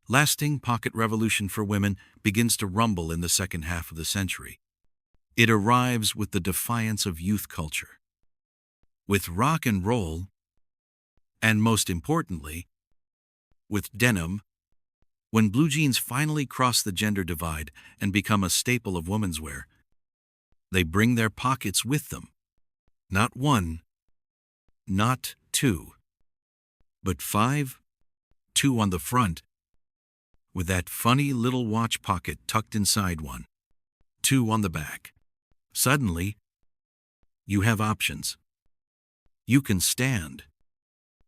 lasting pocket revolution for women begins to rumble in the second half of the century. It arrives with the defiance of youth culture, with rock and roll, and most importantly, with denim. When blue jeans finally cross the gender divide and become a staple of women's wear, they bring their pockets with them. Not one, not two, but 5, 2 on the front, with that funny little watch pocket tucked inside one, 2 on the back. Suddenly, you have options. You can stand,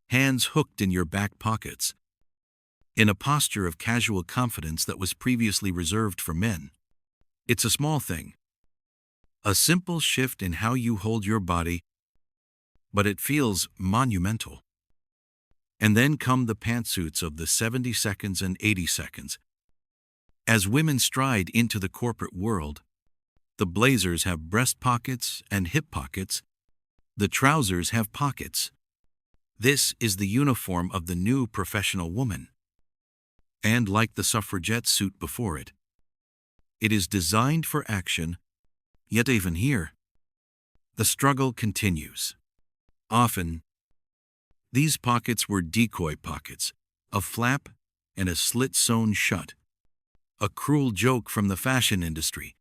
hands hooked in your back pockets, in a posture of casual confidence that was previously reserved for men. It's a small thing, a simple shift in how you hold your body, but it feels monumental. And then come the pantsuits of the 70 seconds and 80 seconds. As women stride into the corporate world, the blazers have breast pockets and hip pockets. The trousers have pockets. This is the uniform of the new professional woman. And like the suffragette suit before it, it is designed for action, yet even here, the struggle continues. Often, these pockets were decoy pockets, a flap and a slit sewn shut, a cruel joke from the fashion industry,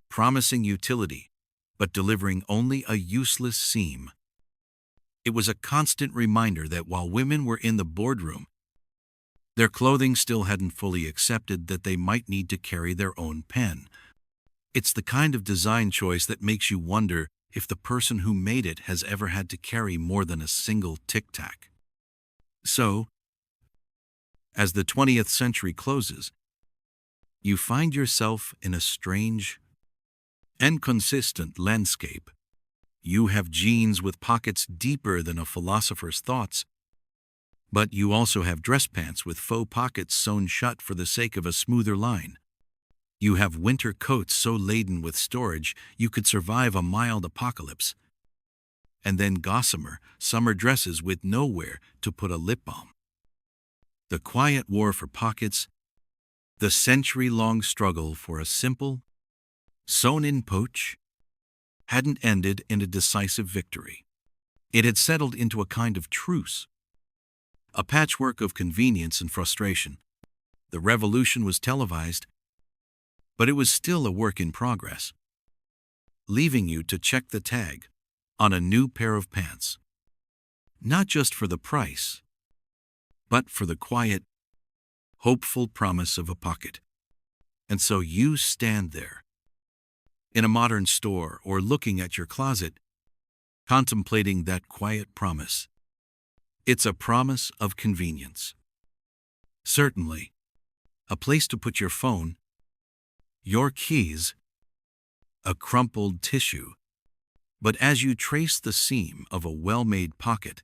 promising utility, but delivering only a useless seam. It was a constant reminder that while women were in the boardroom, their clothing still hadn't fully accepted that they might need to carry their own pen. It's the kind of design choice that makes you wonder if the person who made it has ever had to carry more than a single tic-tac. So, as the 20th century closes, you find yourself in a strange and consistent landscape. You have jeans with pockets deeper than a philosopher's thoughts, but you also have dress pants with faux pockets sewn shut for the sake of a smoother line. You have winter coats so laden with storage you could survive a mild apocalypse. And then gossamer summer dresses with nowhere to put a lip balm. The quiet war for pockets, the century-long struggle for a simple, sewn-in poach, hadn't ended in a decisive victory. It had settled into a kind of truce, a patchwork of convenience and frustration. The revolution was televised, but it was still a work in progress, leaving you to check the tag on a new pair of pants, not just for the price, but for the quiet, hopeful promise of a pocket. And so you stand there, in a modern store or looking at your closet, contemplating that quiet promise. It's a promise of convenience. Certainly, a place to put your phone, your keys, a crumpled tissue. But as you trace the seam of a well-made pocket,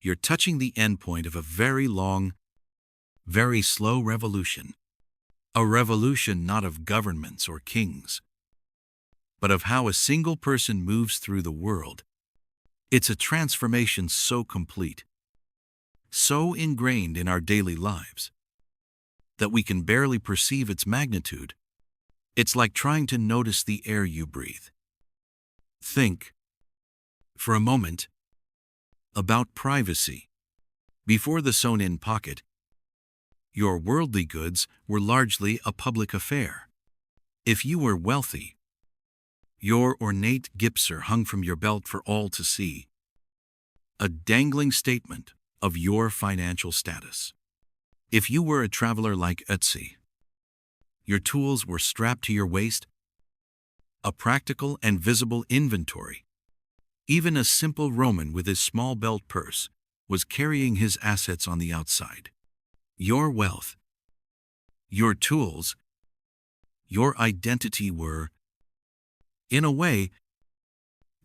you're touching the endpoint of a very long, very slow revolution. A revolution not of governments or kings, but of how a single person moves through the world. It's a transformation so complete, so ingrained in our daily lives, that we can barely perceive its magnitude. It's like trying to notice the air you breathe. Think, for a moment, about privacy. Before the sewn-in pocket, your worldly goods were largely a public affair. If you were wealthy, your ornate Gypciere hung from your belt for all to see, a dangling statement of your financial status. If you were a traveler like Otzi, your tools were strapped to your waist, a practical and visible inventory. Even a simple Roman with his small belt purse was carrying his assets on the outside. Your wealth, your tools, your identity were, in a way,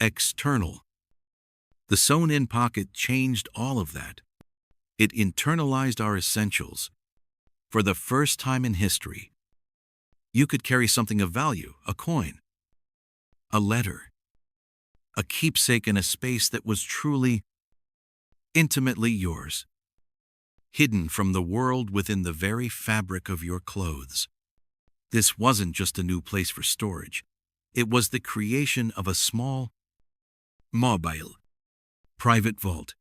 external. The Sewn-In Pocket changed all of that. It internalized our essentials. For the first time in history, you could carry something of value, a coin, a letter, a keepsake in a space that was truly, intimately yours, hidden from the world within the very fabric of your clothes. This wasn't just a new place for storage. It was the creation of a small, mobile, private vault.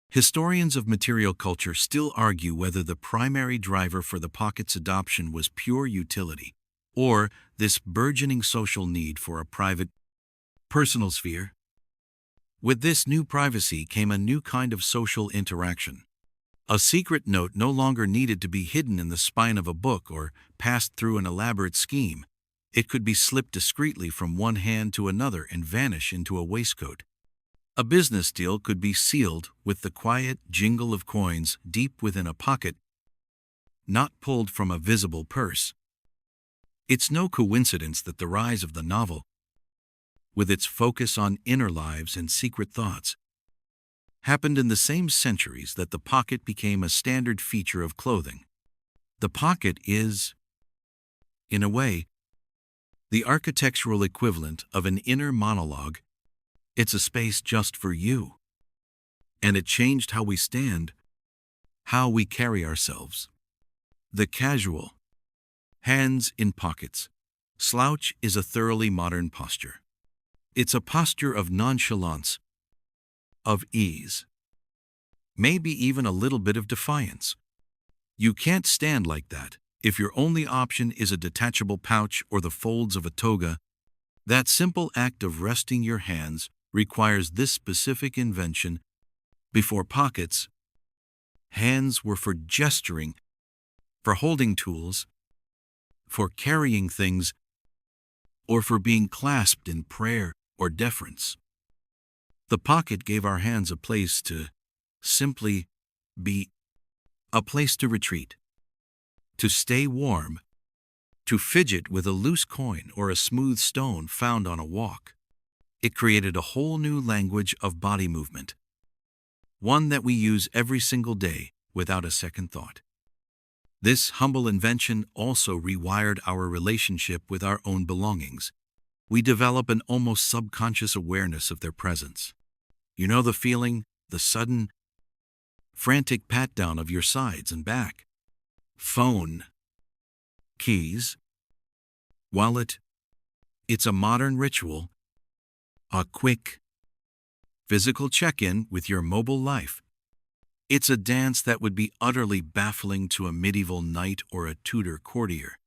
Historians of material culture still argue whether the primary driver for the pocket's adoption was pure utility, or this burgeoning social need for a private, personal sphere. With this new privacy came a new kind of social interaction. A secret note no longer needed to be hidden in the spine of a book or passed through an elaborate scheme. It could be slipped discreetly from one hand to another and vanish into a waistcoat. A business deal could be sealed with the quiet jingle of coins deep within a pocket, not pulled from a visible purse. It's no coincidence that the rise of the novel, with its focus on inner lives and secret thoughts, happened in the same centuries that the pocket became a standard feature of clothing. The pocket is, in a way, the architectural equivalent of an inner monologue. It's a space just for you. And it changed how we stand, how we carry ourselves. The casual, hands in pockets, slouch is a thoroughly modern posture. It's a posture of nonchalance, of ease, maybe even a little bit of defiance. You can't stand like that if your only option is a detachable pouch or the folds of a toga. That simple act of resting your hands requires this specific invention. Before pockets, hands were for gesturing, for holding tools, for carrying things, or for being clasped in prayer or deference. The pocket gave our hands a place to simply be, a place to retreat, to stay warm, to fidget with a loose coin or a smooth stone found on a walk. It created a whole new language of body movement, one that we use every single day without a second thought. This humble invention also rewired our relationship with our own belongings. We develop an almost subconscious awareness of their presence. You know the feeling, the sudden, frantic pat-down of your sides and back. Phone, keys, wallet. It's a modern ritual, a quick, physical check-in with your mobile life. It's a dance that would be utterly baffling to a medieval knight or a Tudor courtier.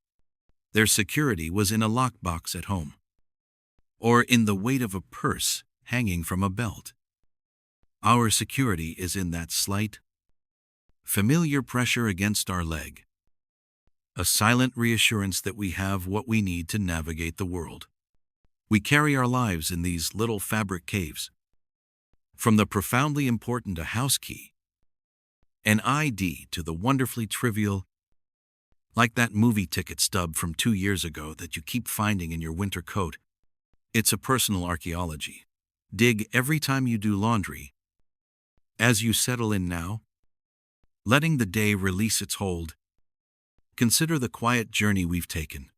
Their security was in a lockbox at home, or in the weight of a purse hanging from a belt. Our security is in that slight, familiar pressure against our leg, a silent reassurance that we have what we need to navigate the world. We carry our lives in these little fabric caves. From the profoundly important a house key, an ID, to the wonderfully trivial, like that movie ticket stub from 2 years ago that you keep finding in your winter coat. It's a personal archaeology. Dig every time you do laundry. As you settle in now, letting the day release its hold, consider the quiet journey we've taken.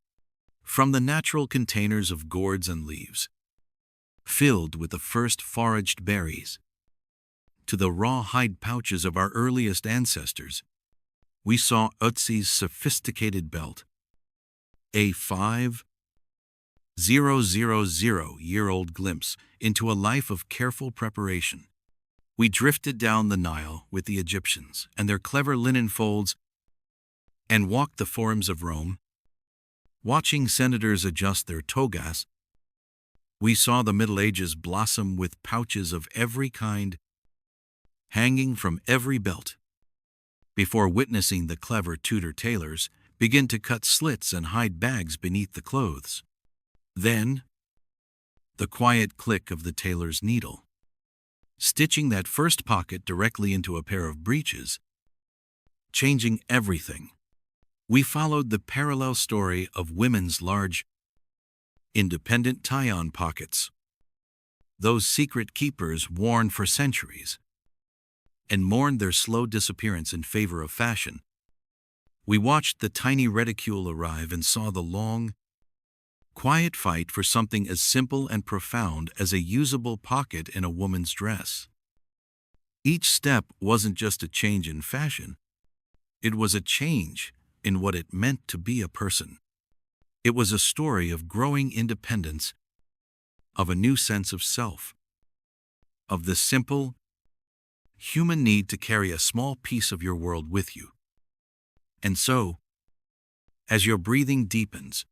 From the natural containers of gourds and leaves, filled with the first foraged berries, to the raw hide pouches of our earliest ancestors, we saw Otzi's sophisticated belt, a 5,000-year-old glimpse into a life of careful preparation. We drifted down the Nile with the Egyptians and their clever linen folds and walked the forums of Rome. Watching senators adjust their togas, we saw the Middle Ages blossom with pouches of every kind hanging from every belt, before witnessing the clever Tudor tailors begin to cut slits and hide bags beneath the clothes. Then, the quiet click of the tailor's needle, stitching that first pocket directly into a pair of breeches, changing everything. We followed the parallel story of women's large, independent tie-on pockets, those secret keepers worn for centuries, and mourned their slow disappearance in favor of fashion. We watched the tiny reticule arrive and saw the long, quiet fight for something as simple and profound as a usable pocket in a woman's dress. Each step wasn't just a change in fashion, it was a change in what it meant to be a person. It was a story of growing independence, of a new sense of self, of the simple, human need to carry a small piece of your world with you. And so, as your breathing deepens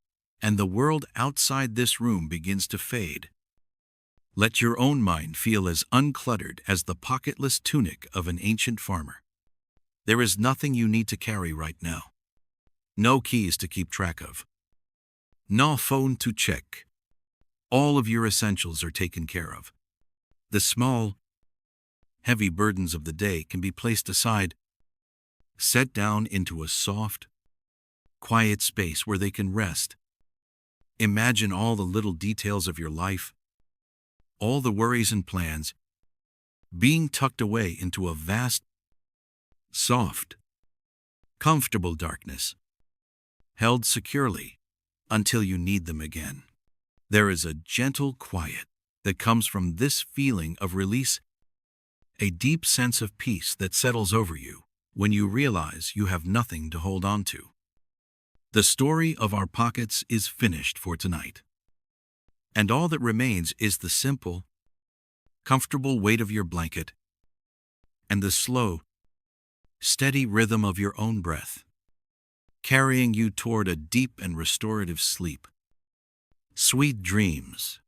and the world outside this room begins to fade, let your own mind feel as uncluttered as the pocketless tunic of an ancient farmer. There is nothing you need to carry right now. No keys to keep track of. No phone to check. All of your essentials are taken care of. The small, heavy burdens of the day can be placed aside, set down into a soft, quiet space where they can rest. Imagine all the little details of your life, all the worries and plans, being tucked away into a vast, soft, comfortable darkness, held securely until you need them again. There is a gentle quiet that comes from this feeling of release, a deep sense of peace that settles over you when you realize you have nothing to hold on to. The story of our pockets is finished for tonight. And all that remains is the simple, comfortable weight of your blanket and the slow, steady rhythm of your own breath, carrying you toward a deep and restorative sleep. Sweet dreams.